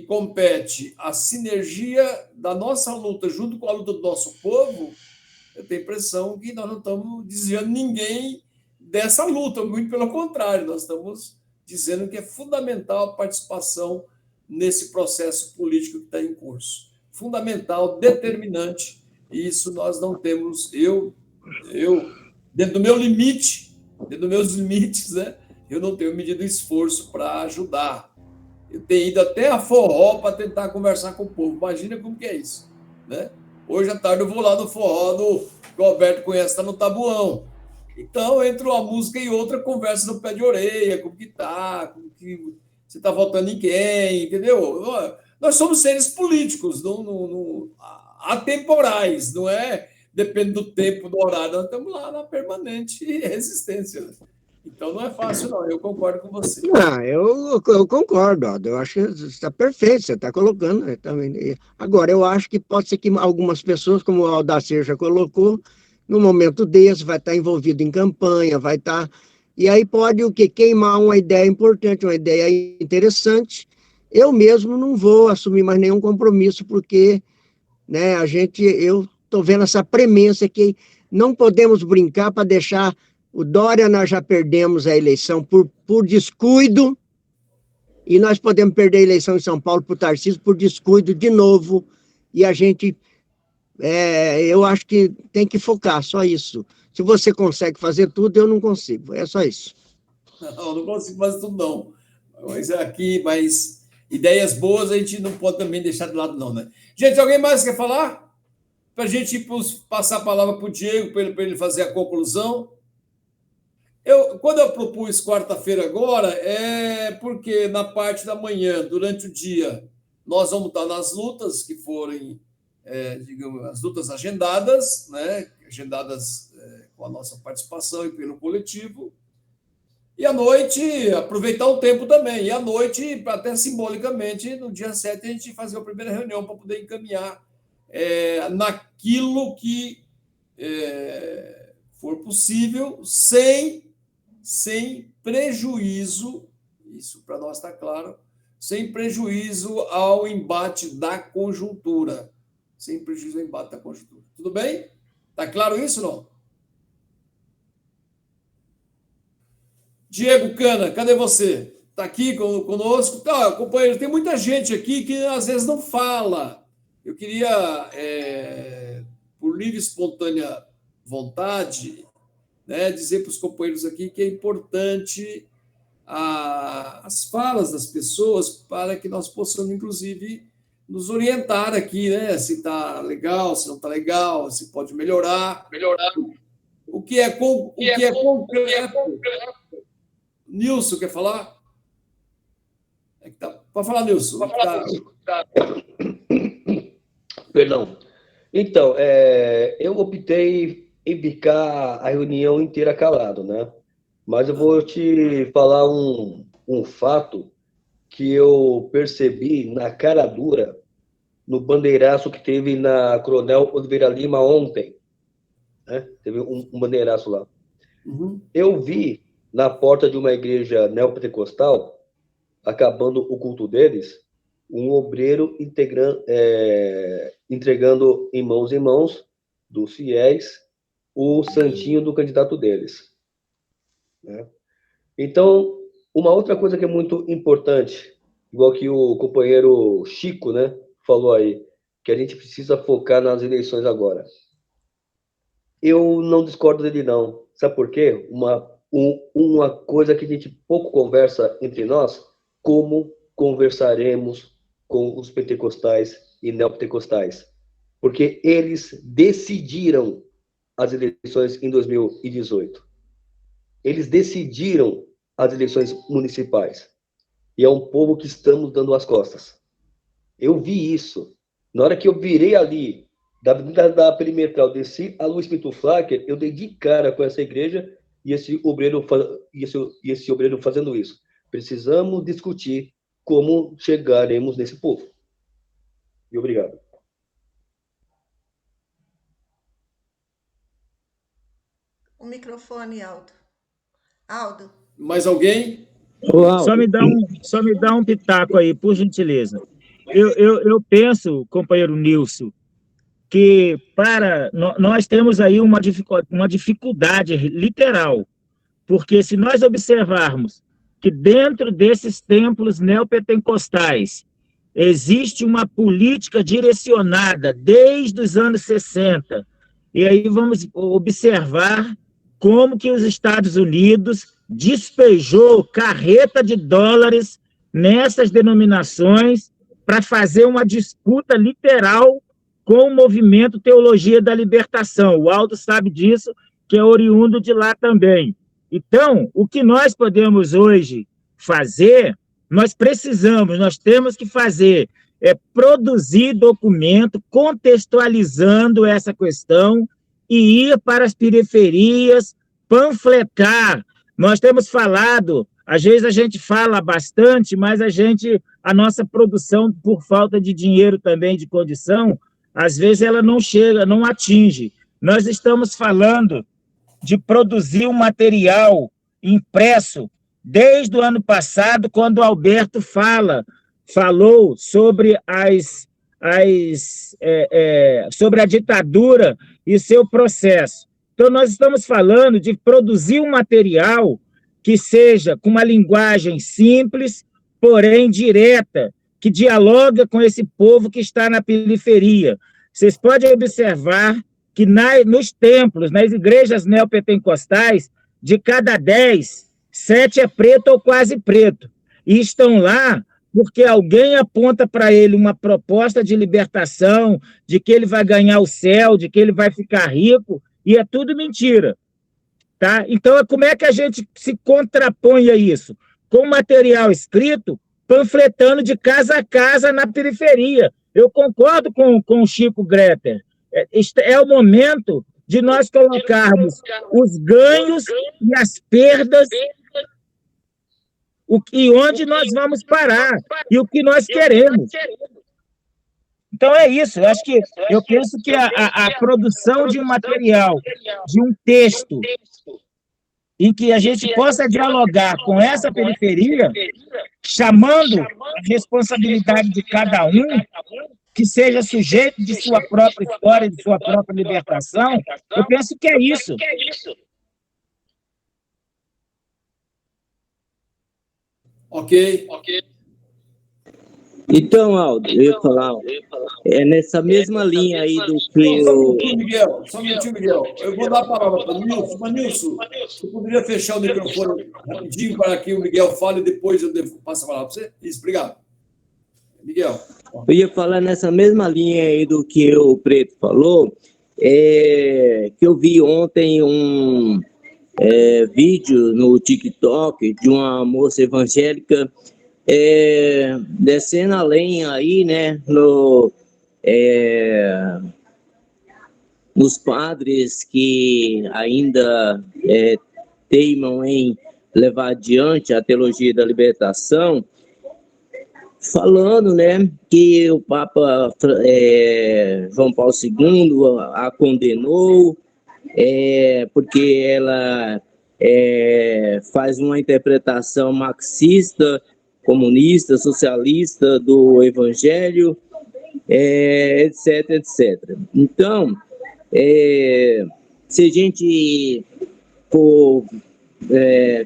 compete a sinergia da nossa luta junto com a luta do nosso povo, eu tenho a impressão que nós não estamos desviando ninguém dessa luta, muito pelo contrário, nós estamos dizendo que é fundamental a participação nesse processo político que está em curso. Fundamental, determinante, e isso nós não temos. Eu dentro do meu limite, dentro dos meus limites, né, eu não tenho medido esforço para ajudar. Eu tenho ido até a forró para tentar conversar com o povo. Imagina como que é isso, né? Hoje à tarde eu vou lá no forró que o Alberto conhece, está no Tabuão. Então, entre uma música e outra, conversa no pé de orelha, como que tá, como que você está votando em quem, entendeu? Nós somos seres políticos, atemporais, não é? Depende do tempo, do horário, nós estamos lá na permanente resistência. Então, não é fácil, não. Eu concordo com você. Eu concordo, Aldo. Eu acho que está perfeito, você está colocando. Também. Agora, eu acho que pode ser que algumas pessoas, como o Aldacir já colocou, no momento desse, vai estar envolvido em campanha, vai estar... E aí pode o quê? Queimar uma ideia importante, uma ideia interessante. Eu mesmo não vou assumir mais nenhum compromisso, porque né, eu estou vendo essa premência que não podemos brincar para deixar... O Dória, nós já perdemos a eleição por descuido, e nós podemos perder a eleição em São Paulo por Tarcísio por descuido de novo, e a gente, eu acho que tem que focar, só isso. Se você consegue fazer tudo, eu não consigo, é só isso. Não consigo fazer tudo, não. Mas ideias boas a gente não pode também deixar de lado, não, né? Gente, alguém mais quer falar? Para a gente passar a palavra para o Diego, para ele fazer a conclusão. Quando eu propus quarta-feira agora, é porque na parte da manhã, durante o dia, nós vamos estar nas lutas que forem, digamos, as lutas agendadas, né? Agendadas com a nossa participação e pelo coletivo. E à noite, aproveitar o tempo também. E à noite, até simbolicamente, no dia 7, a gente fazer a primeira reunião para poder encaminhar naquilo que for possível, sem prejuízo, isso para nós está claro, sem prejuízo ao embate da conjuntura. Sem prejuízo ao embate da conjuntura. Tudo bem? Está claro isso, não? Diego Cana, cadê você? está aqui conosco. Tá, companheiro, tem muita gente aqui que às vezes não fala. Eu queria, por livre e espontânea vontade, né, dizer para os companheiros aqui que é importante as falas das pessoas para que nós possamos, inclusive, nos orientar aqui, né? Se está legal, se não está legal, se pode melhorar. O que é concreto. Nilson, quer falar? Pode falar, Nilson. Perdão. Então, eu optei em ficar a reunião inteira calado, né? Mas eu vou te falar um fato que eu percebi na cara dura no bandeiraço que teve na Coronel Oliveira Lima ontem. Né? Teve um bandeiraço lá. Uhum. Eu vi na porta de uma igreja neopentecostal, acabando o culto deles, um obreiro entregando em mãos dos fiéis o santinho do candidato deles. Né? Então, uma outra coisa que é muito importante, igual que o companheiro Chico, né, falou aí, que a gente precisa focar nas eleições agora. Eu não discordo dele, não. Sabe por quê? Uma coisa que a gente pouco conversa entre nós, como conversaremos com os pentecostais e neopentecostais. Porque eles decidiram as eleições em 2018. Eles decidiram as eleições municipais. E é um povo que estamos dando as costas. Eu vi isso. Na hora que eu virei ali, da Avenida da Perimetral, desci a Luiz Pinto Flacker, eu dei de cara com essa igreja e esse obreiro fazendo isso. Precisamos discutir como chegaremos nesse povo. E obrigado. O microfone, Aldo. Aldo. Mais alguém? Só me dá um pitaco aí, por gentileza. Eu penso, companheiro Nilson, que nós temos aí uma dificuldade literal, porque se nós observarmos que dentro desses templos neopentecostais existe uma política direcionada desde os anos 60, e aí vamos observar como que os Estados Unidos despejou carreta de dólares nessas denominações para fazer uma disputa literal com o movimento Teologia da Libertação. O Aldo sabe disso, que é oriundo de lá também. Então, o que nós podemos hoje fazer, nós temos que fazer é produzir documento contextualizando essa questão e ir para as periferias, panfletar. Nós temos falado, às vezes a gente fala bastante, mas a nossa produção, por falta de dinheiro também, de condição, às vezes ela não chega, não atinge. Nós estamos falando de produzir um material impresso desde o ano passado, quando o Alberto falou sobre sobre a ditadura e seu processo. Então, nós estamos falando de produzir um material que seja com uma linguagem simples, porém direta, que dialoga com esse povo que está na periferia. Vocês podem observar que nos templos, nas igrejas neopentecostais, de cada 10, 7 é preto ou quase preto. E estão lá porque alguém aponta para ele uma proposta de libertação, de que ele vai ganhar o céu, de que ele vai ficar rico, e é tudo mentira. Tá? Então, como é que a gente se contrapõe a isso? Com material escrito, panfletando de casa a casa na periferia. Eu concordo com o Chico Greter. É o momento de nós colocarmos os ganhos e as perdas, e onde nós vamos parar, e o que nós queremos. Então, é isso. Eu penso que a produção de um material, de um texto, em que a gente possa dialogar com essa periferia, chamando a responsabilidade de cada um, que seja sujeito de sua própria história, de sua própria libertação, eu penso que é isso. Ok. Então, Aldo, eu ia falar, é nessa mesma linha aí do que Só um eu... minutinho, Miguel. Só um minutinho, Miguel. Eu vou dar a palavra para o Nilson. Mas, Nilson, você poderia fechar o microfone rapidinho para que o Miguel fale e depois eu passo a palavra para você? Isso, obrigado. Miguel. Eu ia falar nessa mesma linha aí do que o Preto falou, que eu vi ontem um vídeo no TikTok de uma moça evangélica descendo a lenha aí, né, nos padres que ainda teimam em levar adiante a teologia da libertação, falando, né, que o Papa João Paulo II a condenou, porque ela faz uma interpretação marxista, comunista, socialista do Evangelho, etc, etc. Então, se a gente for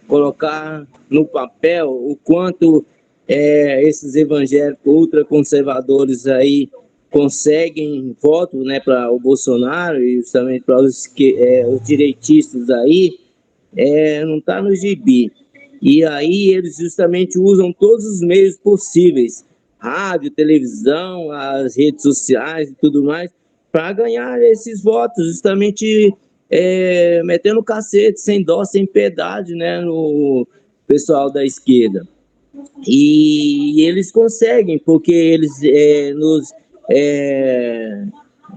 colocar no papel o quanto esses evangélicos ultraconservadores aí conseguem voto, né, para o Bolsonaro e justamente para os direitistas aí, não está no gibi. E aí eles justamente usam todos os meios possíveis, rádio, televisão, as redes sociais e tudo mais, para ganhar esses votos, justamente metendo cacete, sem dó, sem piedade, né, no pessoal da esquerda. E eles conseguem, porque eles nos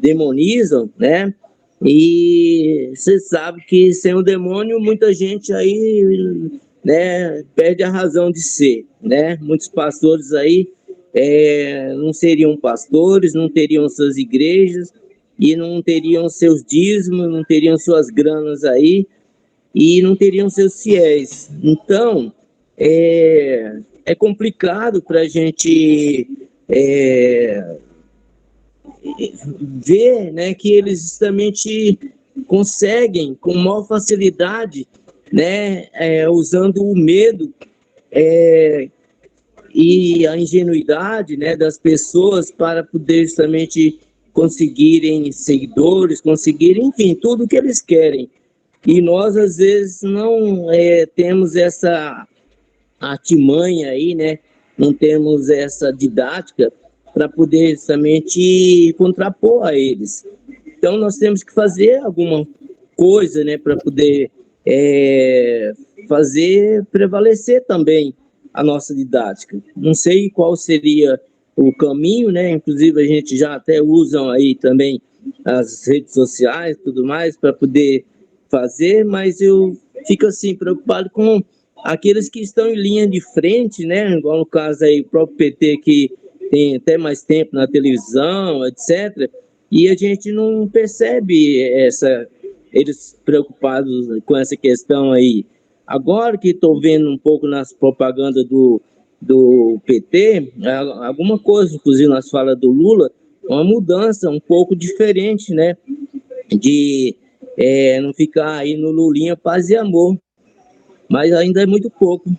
demonizam, né? E você sabe que sem o demônio, muita gente aí, né, perde a razão de ser, né? Muitos pastores aí não seriam pastores, não teriam suas igrejas e não teriam seus dízimos, não teriam suas granas aí e não teriam seus fiéis. Então, é complicado para a gente ver, né, que eles justamente conseguem com maior facilidade, né, usando o medo e a ingenuidade, né, das pessoas para poder justamente conseguirem seguidores, conseguirem, enfim, tudo que eles querem. E nós, às vezes, não temos essa artimanha aí, né? Não temos essa didática para poder justamente contrapor a eles. Então, nós temos que fazer alguma coisa, né, para poder fazer prevalecer também a nossa didática. Não sei qual seria o caminho, né? Inclusive, a gente já até usa aí também as redes sociais e tudo mais para poder fazer, mas eu fico assim preocupado com aqueles que estão em linha de frente, né? Igual no caso aí o próprio PT, que tem até mais tempo na televisão, etc. E a gente não percebe eles preocupados com essa questão aí. Agora que estou vendo um pouco nas propagandas do PT, alguma coisa, inclusive nas falas do Lula, uma mudança um pouco diferente, né? De não ficar aí no Lulinha paz e amor. Mas ainda é muito pouco.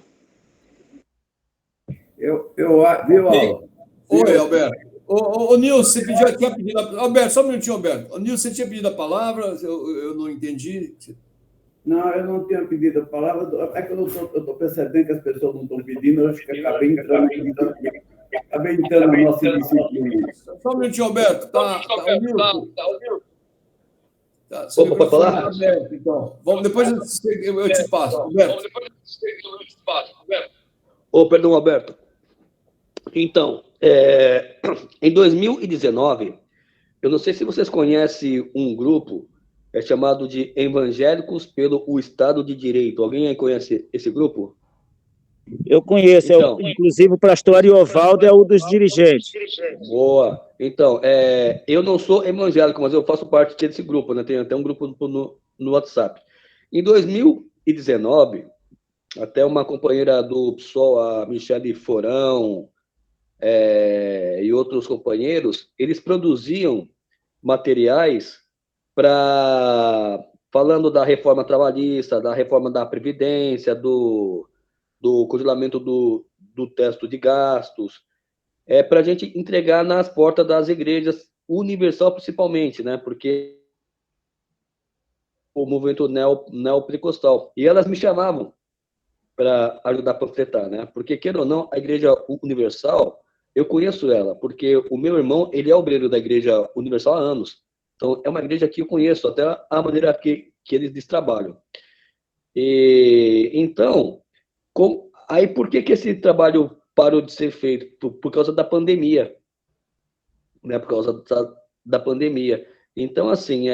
Viu, Aldo? Oi, Alberto. Ô, Nilson, você tinha pedido... Alberto, só um minutinho, Alberto. Nilson, você tinha pedido a palavra? Eu não entendi. Não, eu não tinha pedido a palavra. É que eu estou percebendo que as pessoas não estão pedindo. Eu acho que acabei entrando na nossa disciplina. Só um minutinho, Alberto. Tá, o Nilson. Tá, Opa, pode falar? Aberto, então. Vamos, depois eu te passo, Alberto. Perdão, Alberto. Então, em 2019, eu não sei se vocês conhecem um grupo chamado de Evangélicos pelo Estado de Direito. Alguém aí conhece esse grupo? Eu conheço, então, inclusive o pastor Ariovaldo é um dos dirigentes. Boa. Então, eu não sou evangélico, mas eu faço parte desse grupo, né? Tem até um grupo no WhatsApp. Em 2019, até uma companheira do PSOL, a Michele Forão, e outros companheiros, eles produziam materiais falando da reforma trabalhista, da reforma da Previdência, do congelamento do teto de gastos, para a gente entregar nas portas das igrejas universal, principalmente, né? Porque o movimento neopentecostal. E elas me chamavam para ajudar a panfletar, né? Porque, queira ou não, a Igreja Universal, eu conheço ela, porque o meu irmão, ele é obreiro da Igreja Universal há anos. Então, é uma igreja que eu conheço, até a maneira que eles trabalham. Então, aí por que esse trabalho parou de ser feito? Por causa da pandemia, né? Por causa da pandemia. Então, assim,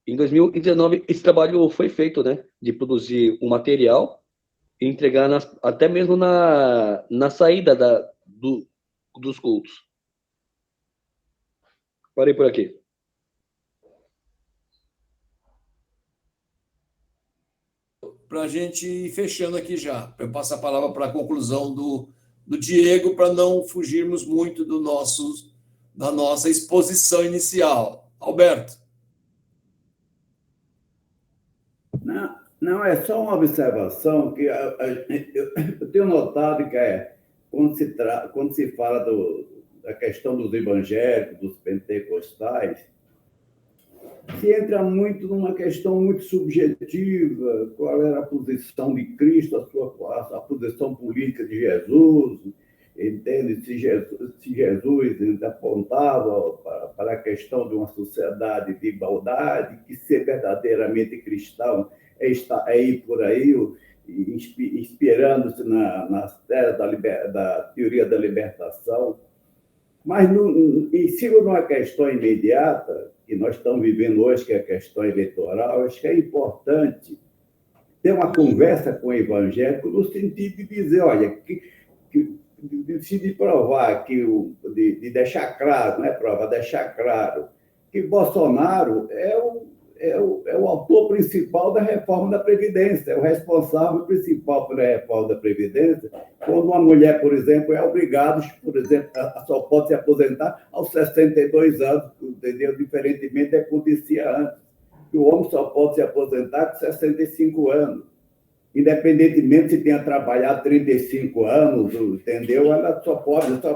em 2019, esse trabalho foi feito, né? De produzir um material e entregar até mesmo na saída dos cultos. Parei por aqui. Para a gente ir fechando aqui já. Eu passo a palavra para a conclusão do Diego, para não fugirmos muito da nossa exposição inicial. Alberto. Não, é só uma observação que eu tenho notado que quando se fala da questão dos evangélicos, dos pentecostais, se entra muito numa questão muito subjetiva, qual era a posição de Cristo, a posição política de Jesus, entende? Se Jesus apontava para a questão de uma sociedade de igualdade, que ser verdadeiramente cristão é ir por aí, inspirando-se nas teses da teoria da libertação. Mas, em cima de uma questão imediata, que nós estamos vivendo hoje, que é a questão eleitoral, acho que é importante ter uma conversa com o evangélico no sentido de dizer, olha, de provar, de deixar claro, não é prova, deixar claro, que Bolsonaro é o autor principal da reforma da Previdência, é o responsável principal pela reforma da Previdência, quando uma mulher, por exemplo, é obrigada, por exemplo, só pode se aposentar aos 62 anos, entendeu? Diferentemente do que acontecia antes, que o homem só pode se aposentar com 65 anos, independentemente se tenha trabalhado 35 anos, entendeu? Ela só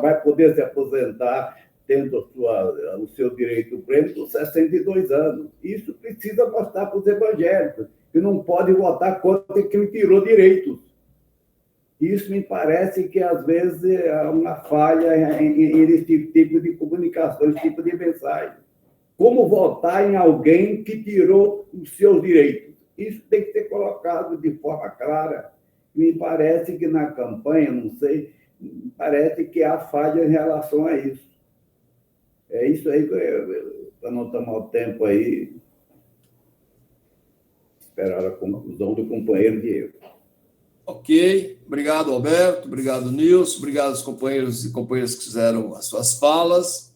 vai poder se aposentar tendo o seu direito pleno com 62 anos. Isso precisa mostrar para os evangélicos, que não pode votar contra quem tirou direitos. Isso me parece que, às vezes, é uma falha nesse tipo de comunicação, esse tipo de mensagem. Como votar em alguém que tirou os seus direitos? Isso tem que ser colocado de forma clara. Me parece que na campanha, não sei, parece que há falha em relação a isso. É isso aí, para não tomar o tempo aí, esperar a conclusão do companheiro Diego. Ok, obrigado, Alberto, obrigado, Nilson, obrigado aos companheiros e companheiras que fizeram as suas falas.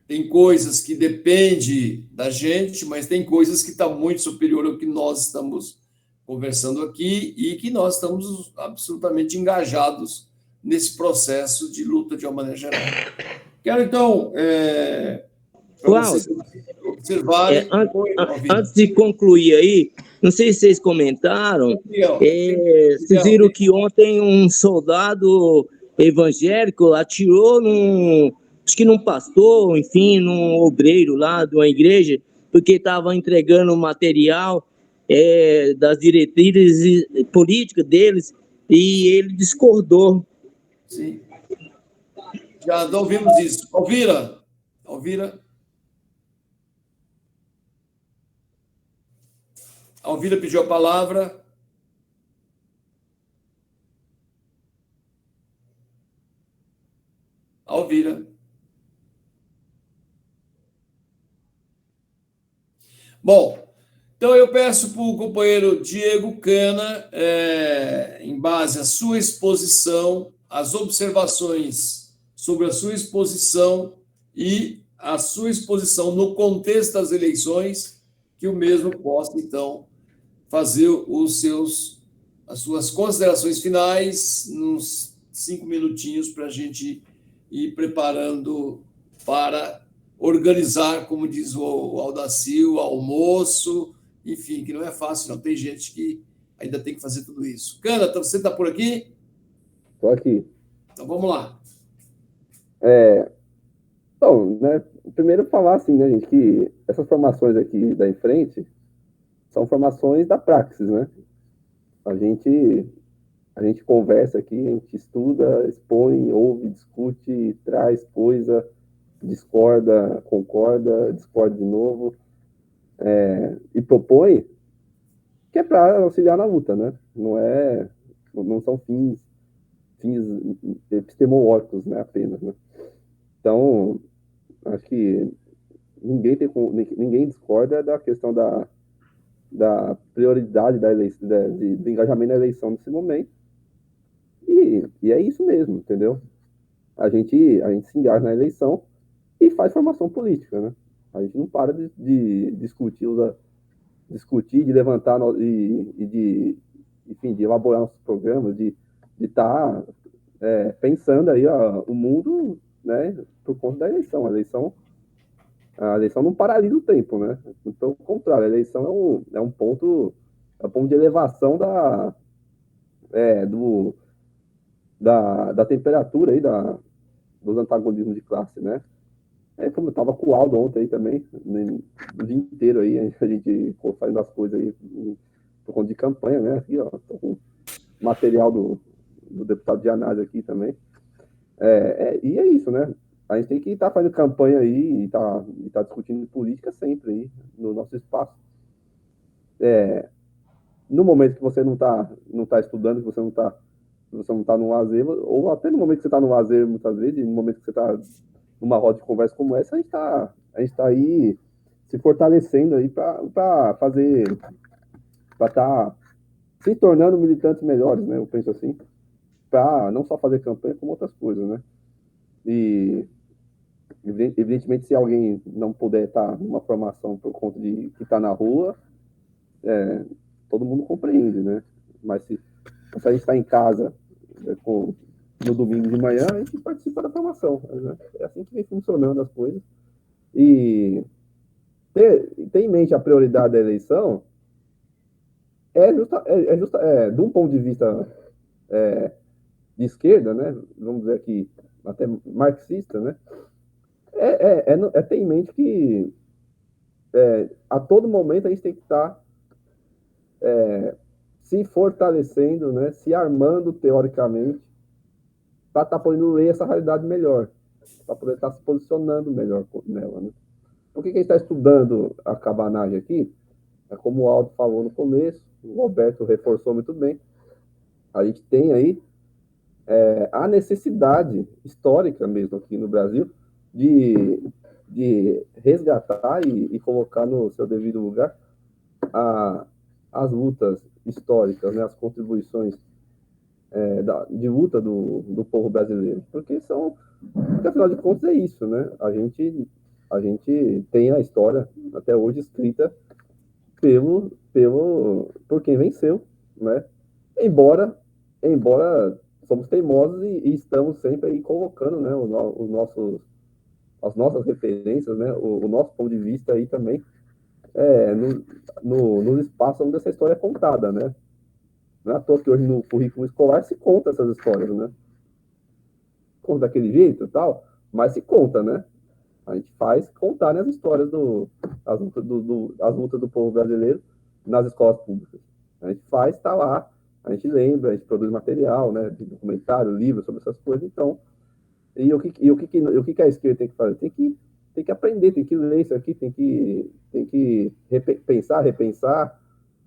Tem coisas que dependem da gente, mas tem coisas que estão muito superior ao que nós estamos conversando aqui e que nós estamos absolutamente engajados nesse processo de luta de uma maneira geral. Quero, então, para vocês observarem... Antes de concluir aí, não sei se vocês comentaram, vocês viram que ontem um soldado evangélico atirou acho que num pastor, enfim, num obreiro lá de uma igreja, porque estava entregando material das diretrizes políticas deles e ele discordou. Sim. Já ouvimos isso. Alvira? Alvira pediu a palavra. Alvira. Bom, então eu peço para o companheiro Diego Cana, em base à sua exposição, as observações sobre a sua exposição e a sua exposição no contexto das eleições, que o mesmo possa, então, fazer as suas considerações finais, nos 5 minutinhos, para a gente ir preparando para organizar, como diz o Aldacil, o almoço, enfim, que não é fácil, não. Tem gente que ainda tem que fazer tudo isso. Cana, você está por aqui? Estou aqui. Então vamos lá. Então, né, primeiro falar assim, né, gente, que essas formações aqui da Enfrente são formações da praxis, né? A gente conversa aqui, a gente estuda, expõe, ouve, discute, traz coisa, discorda, concorda, discorda de novo, e propõe, que é para auxiliar na luta, né? Não são fins epistemológicos, né, apenas, né? Então, acho que ninguém discorda da questão da prioridade da eleição, do engajamento na eleição nesse momento. E é isso mesmo, entendeu? A gente se engaja na eleição e faz formação política, né? A gente não para de discutir, de levantar enfim, de elaborar nossos programas, de estar pensando aí o mundo, né, por conta da eleição. A eleição não paralisa o tempo, né? Pelo contrário, a eleição é um ponto de elevação da temperatura aí, dos antagonismos de classe, né? Como eu estava com o Aldo ontem aí também, né, o dia inteiro aí, a gente fazendo as coisas aí por conta de campanha, né? Aqui, ó, tô com material do deputado de análise aqui também. E é isso, né? A gente tem que estar fazendo campanha aí e tá discutindo política sempre aí, no nosso espaço. No momento que você não tá estudando, que você não tá no lazer, ou até no momento que você está no lazer, muitas vezes, e no momento que você está numa roda de conversa como essa, a gente tá aí se fortalecendo aí para estar se tornando militantes melhores, né? Eu penso assim, para não só fazer campanha, como outras coisas, né? E evidentemente, se alguém não puder estar numa formação por conta de que está na rua, todo mundo compreende, né? Mas se a gente está em casa no domingo de manhã, a gente participa da formação, né? É assim que vem funcionando as coisas. E ter em mente a prioridade da eleição de um ponto de vista de esquerda, né? Vamos dizer aqui, até marxista, né? Ter em mente que a todo momento a gente tem que estar se fortalecendo, né? Se armando teoricamente para estar podendo ler essa realidade melhor, para poder estar se posicionando melhor nela, né? Por que a gente está estudando a cabanagem aqui? É como o Aldo falou no começo, o Roberto reforçou muito bem, a gente tem aí a necessidade histórica mesmo aqui no Brasil de resgatar e colocar no seu devido lugar as lutas históricas, né, as contribuições de luta do povo brasileiro, porque afinal de contas é isso, né? A gente tem a história até hoje escrita por quem venceu, né? Embora somos teimosos e estamos sempre aí colocando, né, as nossas referências, né, o nosso ponto de vista aí também no espaço onde essa história é contada, né? Não é à toa que hoje no currículo escolar se conta essas histórias, né? Conta daquele jeito e tal, mas se conta, né? A gente faz contar as histórias as lutas do povo brasileiro nas escolas públicas. A gente faz, tá lá, a gente lembra, a gente produz material, né? De documentário, livro sobre essas coisas, então. E o que a esquerda tem que fazer? Tem que aprender, tem que ler isso aqui, tem que repensar,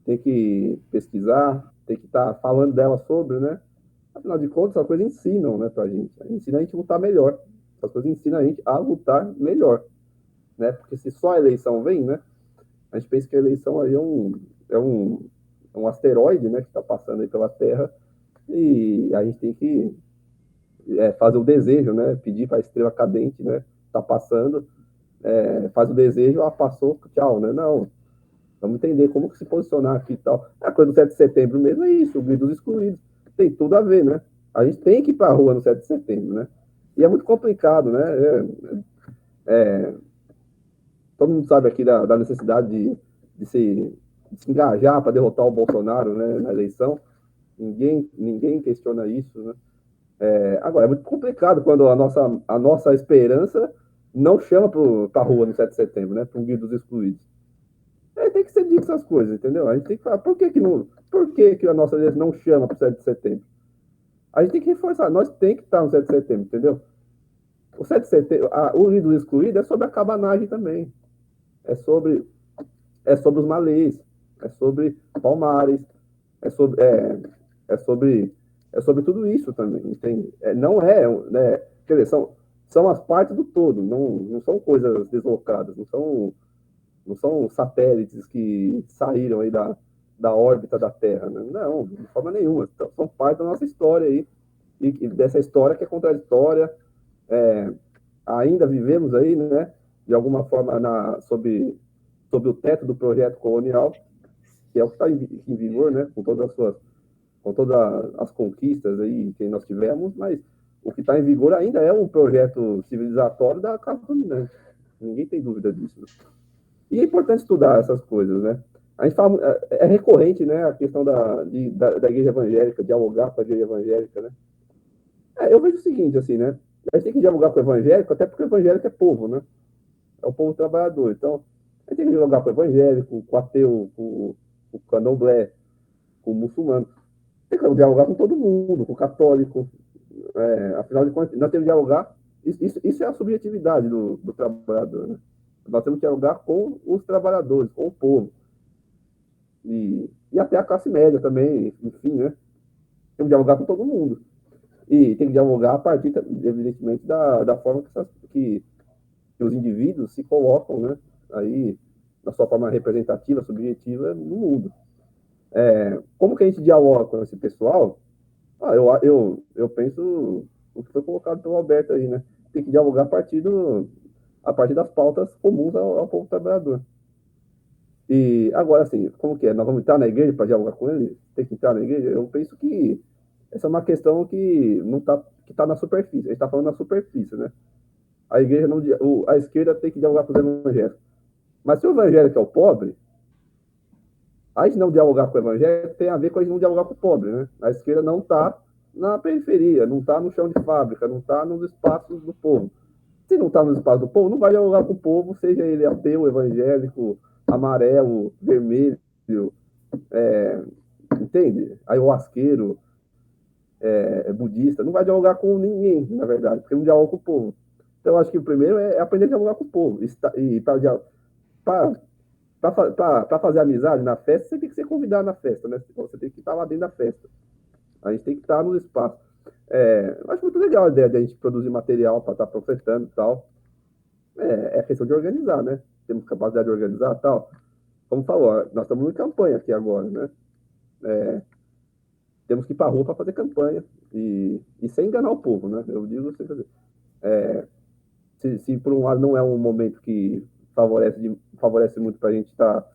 tem que pesquisar, tem que estar falando dela sobre, né? Afinal de contas, essas coisas ensinam, né, pra gente. Ensina a gente a lutar melhor. Essas coisas ensinam a gente a lutar melhor, né? Porque se só a eleição vem, né? A gente pensa que a eleição aí é um asteroide, né, que está passando aí pela Terra e a gente tem que fazer o desejo, né? Pedir para a estrela cadente, né? Tá passando, faz o desejo, passou, tchau, né? Não. Vamos entender como que se posicionar aqui e tal. A coisa do 7 de setembro mesmo é isso, o grito dos excluídos. Tem tudo a ver, né? A gente tem que ir para a rua no 7 de setembro, né? E é muito complicado, né? Todo mundo sabe aqui da necessidade de se engajar para derrotar o Bolsonaro, né, na eleição. Ninguém questiona isso, né? Agora, é muito complicado quando a nossa esperança não chama para a rua no 7 de setembro, né? Para um guia dos excluídos. Tem que ser dito essas coisas, entendeu? A gente tem que falar, por que a nossa eleição não chama para o 7 de setembro? A gente tem que reforçar, nós tem que estar no 7 de setembro, entendeu? O 7 de setembro, o guia dos excluídos é sobre a cabanagem também. É sobre os malês, é sobre Palmares, é sobre tudo isso também, entende? Não é, né? Quer dizer, são as partes do todo, não são coisas deslocadas, não são satélites que saíram aí da órbita da Terra, né? Não, de forma nenhuma. Então, são parte da nossa história aí, e dessa história que é contraditória. Ainda vivemos aí, né? De alguma forma sob o teto do projeto colonial, que é o que está em vigor, né? Com todas as conquistas aí que nós tivemos, mas o que está em vigor ainda é um projeto civilizatório da classe dominante. Ninguém tem dúvida disso. Né? E é importante estudar essas coisas, né? A gente fala, é recorrente, né, a questão da igreja evangélica, dialogar com a igreja evangélica, né? Eu vejo o seguinte, assim, né? A gente tem que dialogar com o evangélico, até porque o evangélico é povo, né? É o povo trabalhador. Então, a gente tem que dialogar com o evangélico, com o ateu, com o candomblé, com o muçulmano. Tem que dialogar com todo mundo, com o católico. Afinal de contas, nós temos que dialogar. Isso é a subjetividade do trabalhador, né? Nós temos que dialogar com os trabalhadores, com o povo. E até a classe média também, enfim, né? Temos que dialogar com todo mundo. E tem que dialogar a partir, evidentemente, da forma que os indivíduos se colocam, né? Aí, na sua forma representativa, subjetiva, no mundo. Como que a gente dialoga com esse pessoal? Eu penso o que foi colocado pelo Alberto aí, né? Tem que dialogar a partir das pautas comuns ao povo trabalhador. E agora, assim, como que é? Nós vamos entrar na igreja para dialogar com ele? Tem que entrar na igreja? Eu penso que essa é uma questão que não que está na superfície. A gente está falando na superfície, né? A igreja não, a esquerda tem que dialogar com os evangélicos. Mas se o evangélico é o pobre, a gente não dialogar com o evangélico tem a ver com a gente não dialogar com o pobre, né? A esquerda não está na periferia, não está no chão de fábrica, não está nos espaços do povo. Se não está nos espaços do povo, não vai dialogar com o povo, seja ele ateu, evangélico, amarelo, vermelho, entende? Ayahuasqueiro, budista, não vai dialogar com ninguém, na verdade, porque não dialoga com o povo. Então, eu acho que o primeiro é aprender a dialogar com o povo. E para fazer amizade na festa, você tem que ser convidado na festa, né? Você tem que estar lá dentro da festa. A gente tem que estar no espaço. Eu acho muito legal a ideia de a gente produzir material para estar profetando e tal. É questão de organizar, né? Temos capacidade de organizar e tal. Como falou, nós estamos em campanha aqui agora, né? Temos que ir para a rua para fazer campanha e sem enganar o povo, né? Eu digo assim, se por um lado não é um momento que favorece muito para a gente estar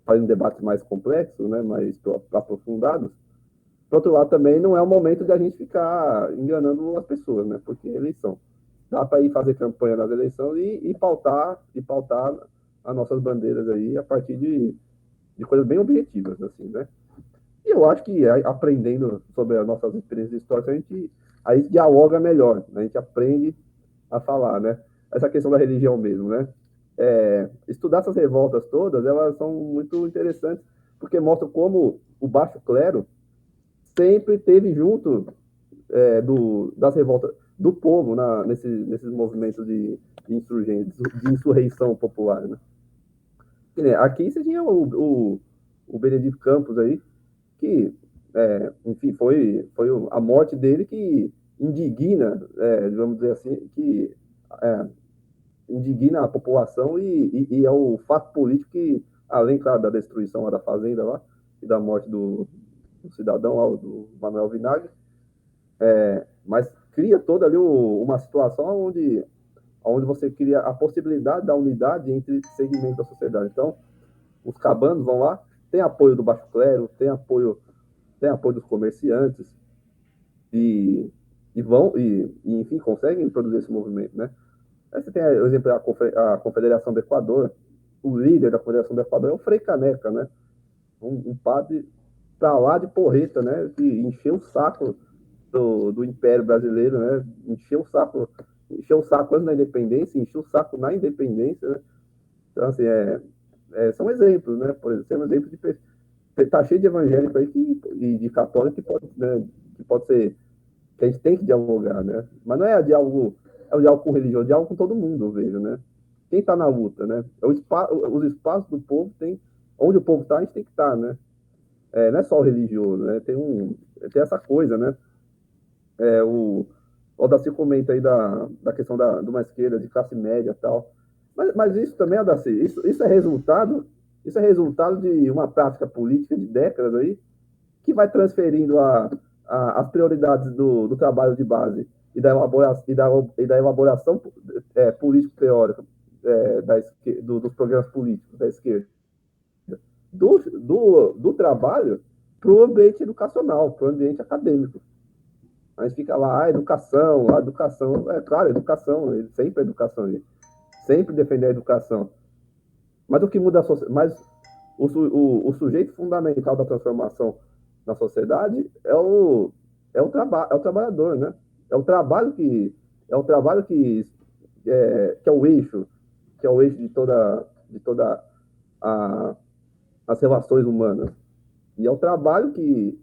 fazendo debates mais complexos, né? Mais aprofundados, por outro lado também não é o momento de a gente ficar enganando as pessoas, né? Porque é eleição. Dá para ir fazer campanha nas eleições e pautar as nossas bandeiras aí a partir de coisas bem objetivas, assim, né? E eu acho que aprendendo sobre as nossas experiências históricas, a gente dialoga melhor, né? A gente aprende a falar, né? Essa questão da religião mesmo, né? Estudar essas revoltas todas, elas são muito interessantes, porque mostram como o baixo clero sempre teve junto das revoltas do povo nesses movimentos de insurreição popular, né? Aqui você tinha o Benedito Campos aí, que, enfim, foi a morte dele que indigna, vamos dizer assim, que indigna a população e é o fato político que, além, claro, da destruição lá da fazenda lá, e da morte do cidadão lá, do Manuel Vinagre, mas cria toda ali uma situação onde você cria a possibilidade da unidade entre segmentos da sociedade. Então, os cabanos vão lá, tem apoio do baixo clero, tem apoio dos comerciantes, e enfim, conseguem produzir esse movimento, né? Aí você tem, por exemplo, a Confederação do Equador, o líder da Confederação do Equador é o Frei Caneca, né? um padre para lá de porreta, né? Que encheu o saco do Império Brasileiro, né? Encheu o saco antes da independência, encheu o saco na independência, né? Então, assim, são exemplos, né? Por exemplo, são exemplos de tá cheio de evangélico aí e de católico que pode, né, que pode ser, que a gente tem que dialogar, né? Mas não é o diálogo com religião, é o diálogo com todo mundo, eu vejo, né? Quem está na luta, né? Os espaços do povo onde o povo está, a gente tem que estar, né? Não é só o religioso, né? Tem essa coisa, né? O Odacir comenta aí da questão de uma esquerda de classe média e tal. Mas isso também, Odacir, isso é resultado de uma prática política de décadas aí, que vai transferindo as prioridades do trabalho de base e da elaboração político-teórica dos programas políticos da esquerda, do trabalho para o ambiente educacional, para o ambiente acadêmico. A gente fica lá, a educação, claro, educação, sempre a educação, sempre defender a educação. Mas o que muda o sujeito fundamental da transformação na sociedade é o trabalhador, né? É o trabalho que é o eixo, de toda as relações humanas. E é o trabalho que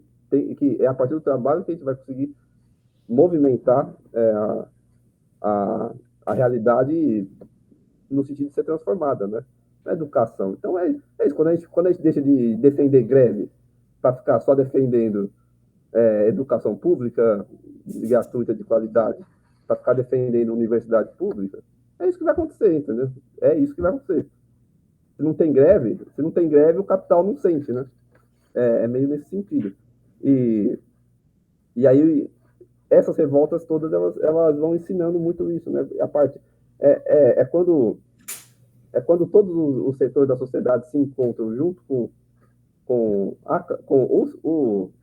é a partir do trabalho que a gente vai conseguir movimentar a realidade no sentido de ser transformada, né? Na educação. Então é isso. Quando a gente deixa de defender greve para ficar só defendendo educação pública gratuita de qualidade, para ficar defendendo universidade pública, é isso que vai acontecer, entendeu? É isso que vai acontecer. Se não tem greve, o capital não sente, né? É meio nesse sentido. E aí essas revoltas todas elas vão ensinando muito isso, né? A parte quando todos os setores da sociedade se encontram junto com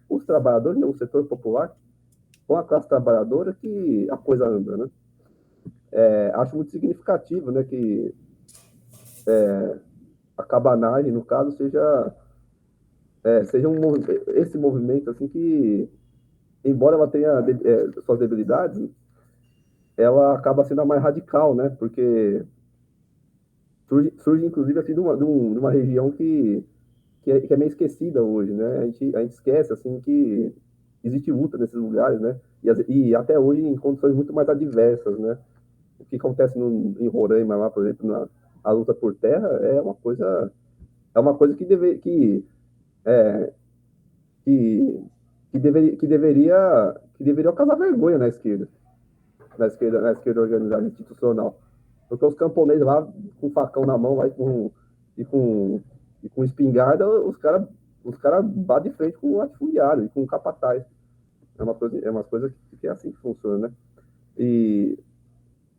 os trabalhadores, né? O setor popular, com a classe trabalhadora, que a coisa anda, né? Acho muito significativo, né, que a cabanagem, no caso, seja esse movimento assim que, embora ela tenha suas debilidades, ela acaba sendo a mais radical, né? Porque surge inclusive assim de uma região que é meio esquecida hoje, né? A gente esquece assim que existe luta nesses lugares, né? E até hoje em condições muito mais adversas, né? O que acontece em Roraima lá, por exemplo, a luta por terra é uma coisa que deveria causar vergonha na esquerda organizada institucional, porque os camponeses lá com facão na mão, e com espingarda, os cara batem de frente com o latifundiário e com o capataz. É uma coisa que é assim que funciona, né? E,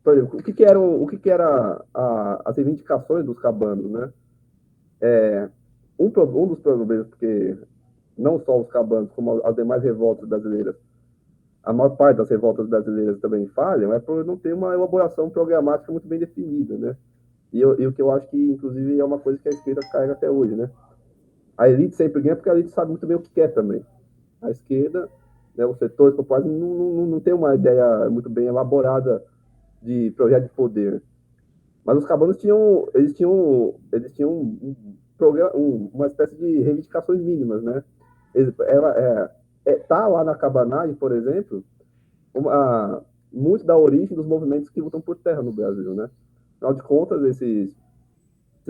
por exemplo, o que era as reivindicações dos cabanos, né? Um dos problemas, porque não só os cabanos, como as demais revoltas brasileiras, a maior parte das revoltas brasileiras também falham, é por não ter uma elaboração programática muito bem definida, né? E o que eu acho que, inclusive, é uma coisa que a esquerda carrega até hoje, né? A elite sempre ganha porque a elite sabe muito bem o que quer também. A esquerda, né, os setores populares não tem uma ideia muito bem elaborada de projeto de poder. Mas os cabanos tinham uma espécie de reivindicações mínimas, né? Tá lá na cabanagem, por exemplo, muito da origem dos movimentos que lutam por terra no Brasil, né? Afinal de contas, esses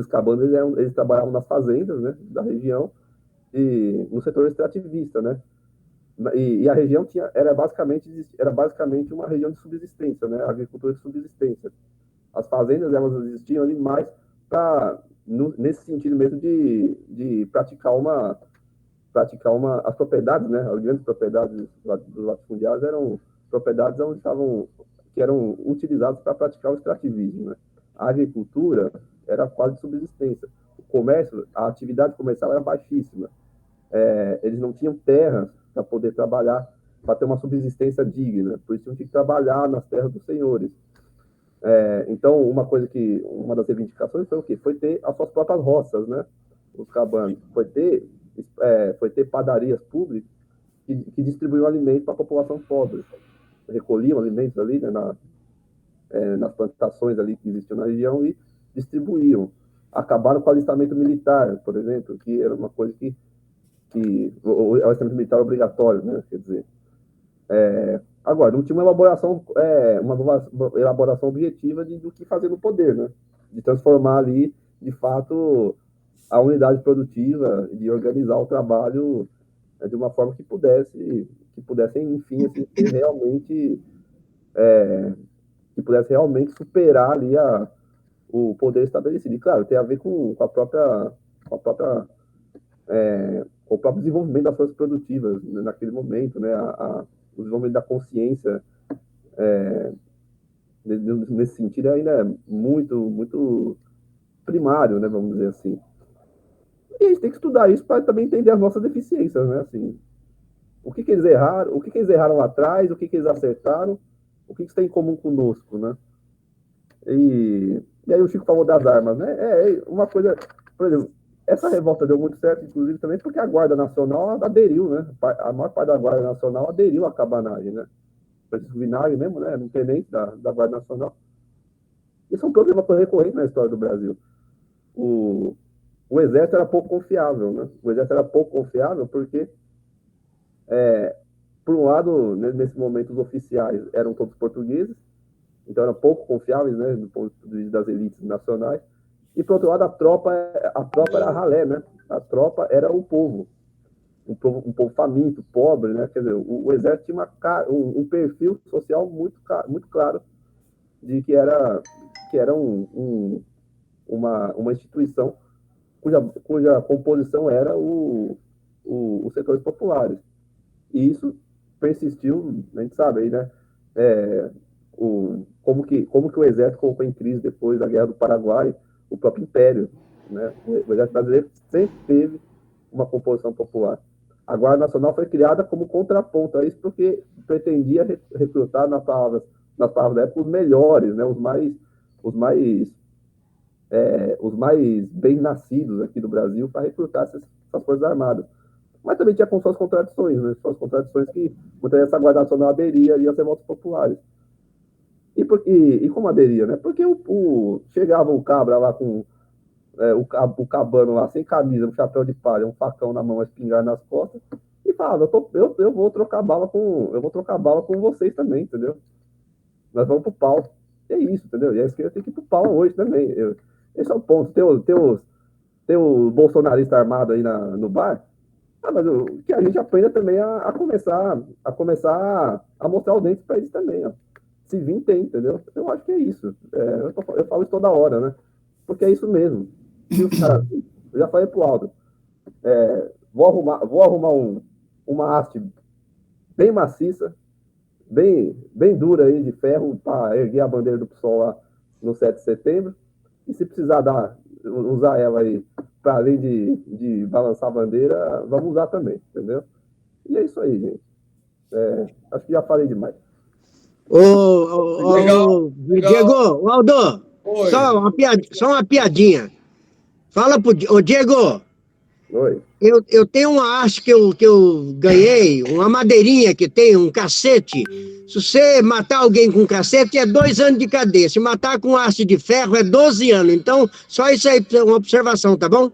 cabanos, eles trabalhavam nas fazendas, né, da região e no setor extrativista, né? E a região era basicamente uma região de subsistência, né? Agricultura de subsistência. As fazendas, elas existiam ali mais nesse sentido mesmo de praticar as propriedades, né? As grandes propriedades dos latifundiários eram propriedades que eram utilizadas para praticar o extrativismo, né? A agricultura era quase subsistência. O comércio, a atividade comercial era baixíssima. Eles não tinham terras para poder trabalhar, para ter uma subsistência digna. Por isso tinham que trabalhar nas terras dos senhores. Então, uma das reivindicações foi o quê? Foi ter as suas próprias roças, né? Os cabanos. Foi ter foi ter padarias públicas que distribuíam alimentos para a população pobre. Recolhiam alimentos ali, né, nas plantações ali que existiam na região e distribuíam. Acabaram com o alistamento militar, por exemplo, que era uma coisa que o alistamento militar é obrigatório, né? Quer dizer, agora, não tinha uma elaboração objetiva do que fazer no poder, né? De transformar ali, de fato, a unidade produtiva, de organizar o trabalho de uma forma que pudesse, enfim, assim, ter realmente, que pudesse realmente superar ali o poder estabelecido. E, claro, tem a ver com o próprio desenvolvimento das forças produtivas, né, naquele momento, né, o desenvolvimento da consciência, nesse sentido, ainda é muito, muito primário, né, vamos dizer assim. E a gente tem que estudar isso para também entender as nossas deficiências, né, assim, o que eles erraram lá atrás, o que eles acertaram, o que eles têm em comum conosco, né. E aí o Chico falou das armas, né, uma coisa, por exemplo, essa revolta deu muito certo, inclusive, também porque a Guarda Nacional aderiu, né? A maior parte da Guarda Nacional aderiu à cabanagem, né? Francisco Vinagre mesmo, né? Um tenente da Guarda Nacional. Isso é um problema recorrente na história do Brasil. O Exército era pouco confiável, né? O Exército era pouco confiável porque, por um lado, nesse momento, os oficiais eram todos portugueses, então eram pouco confiáveis, né? Do ponto de vista das elites nacionais. E, por outro lado, a tropa era a ralé, né? A tropa era o povo. Um povo faminto, pobre, né? Quer dizer, o Exército tinha um perfil social muito claro de que era uma instituição cuja composição era os setores populares. E isso persistiu, a gente sabe aí, né? Como que o Exército colocou em crise depois da Guerra do Paraguai o próprio Império, né? O Exército Brasileiro sempre teve uma composição popular. A Guarda Nacional foi criada como contraponto a isso, porque pretendia recrutar, nas palavras da época, os melhores, né? Os mais bem-nascidos aqui do Brasil para recrutar essas Forças Armadas. Mas também tinha com suas contradições, né? Suas contradições que muitas vezes a Guarda Nacional aderia ali às revoltas populares. E como aderia, né? Porque chegava o cabra lá com o cabano lá, sem camisa, um chapéu de palha, um facão na mão, uma espingarda nas costas, e falava, eu vou trocar bala com vocês também, entendeu? Nós vamos pro pau. E é isso, entendeu? E a esquerda tem que ir pro pau hoje também. Esse é o ponto. Tem o bolsonarista armado aí no bar, mas que a gente aprenda também a começar a mostrar os dentes para eles também, ó. Se vir, tem, entendeu? Eu acho que é isso. Eu falo isso toda hora, né? Porque é isso mesmo. E os caras, eu já falei pro Aldo, vou arrumar uma haste bem maciça, bem dura aí de ferro, para erguer a bandeira do PSOL lá no 7 de setembro. E se precisar usar ela aí, para além de balançar a bandeira, vamos usar também, entendeu? E é isso aí, gente. Acho que já falei demais. Legal. Diego, Aldo, só uma piadinha. Fala pro Diego. Oi. Eu tenho uma haste que eu ganhei, uma madeirinha que tem, um cacete. Se você matar alguém com cacete, é 2 anos de cadeia. Se matar com haste de ferro, é 12 anos. Então, só isso aí, uma observação, tá bom?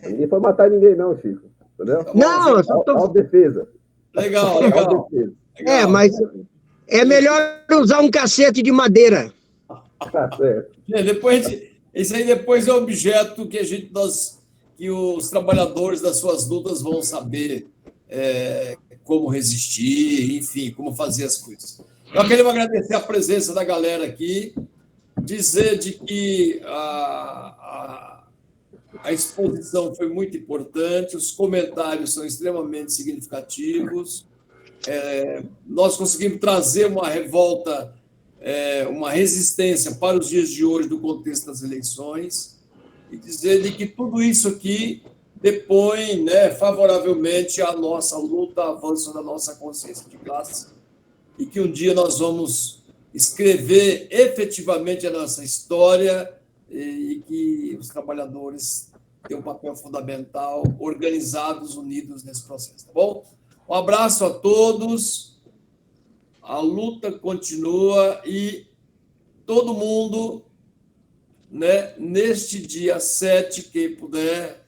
Ninguém foi matar ninguém, não, Chico. Entendeu? Não, eu só tô... defesa. Legal. Mas é melhor usar um cacete de madeira. Tá certo. Esse aí depois é objeto que os trabalhadores das suas lutas vão saber como resistir, enfim, como fazer as coisas. Eu queria agradecer a presença da galera aqui, dizer de que a exposição foi muito importante, os comentários são extremamente significativos, nós conseguimos trazer uma revolta, uma resistência para os dias de hoje do contexto das eleições, e dizer de que tudo isso aqui depõe, né, favoravelmente à nossa luta, ao avanço da nossa consciência de classe, e que um dia nós vamos escrever efetivamente a nossa história e que os trabalhadores têm um papel fundamental, organizados, unidos nesse processo, tá bom? Um abraço a todos, a luta continua e todo mundo, né, neste dia 7, quem puder,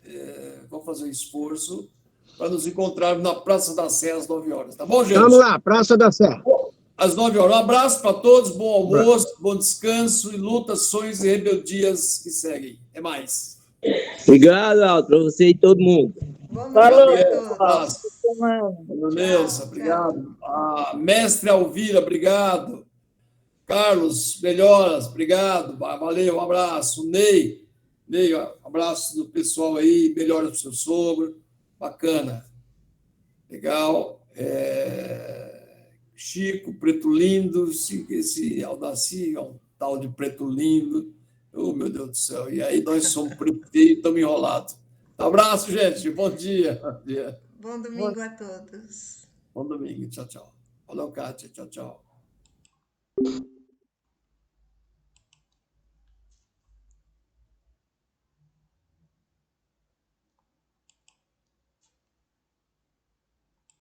vamos fazer um esforço para nos encontrarmos na Praça da Sé às 9 horas, tá bom, gente? Vamos lá, Praça da Sé. Às 9 horas. Um abraço para todos, bom almoço, bom descanso e lutas, sonhos e rebeldias que seguem. Até mais. Obrigado, Alto, para você e todo mundo. Bom Falou, domingo a Um todos. abraço. Tomando. Neuza, Tchau, obrigado. Mestre Alvira, obrigado. Carlos, melhoras, obrigado. Valeu, um abraço. Ney, um abraço do pessoal aí, melhoras para o seu sogro. Bacana. Legal. Chico, Preto Lindo, esse Aldaci é um tal de Preto Lindo. Oh, meu Deus do céu. E aí nós somos preto e estamos enrolados. Um abraço, gente. Bom dia. Bom domingo a todos. Bom domingo. Tchau, tchau. Valeu, Kátia. Tchau, tchau.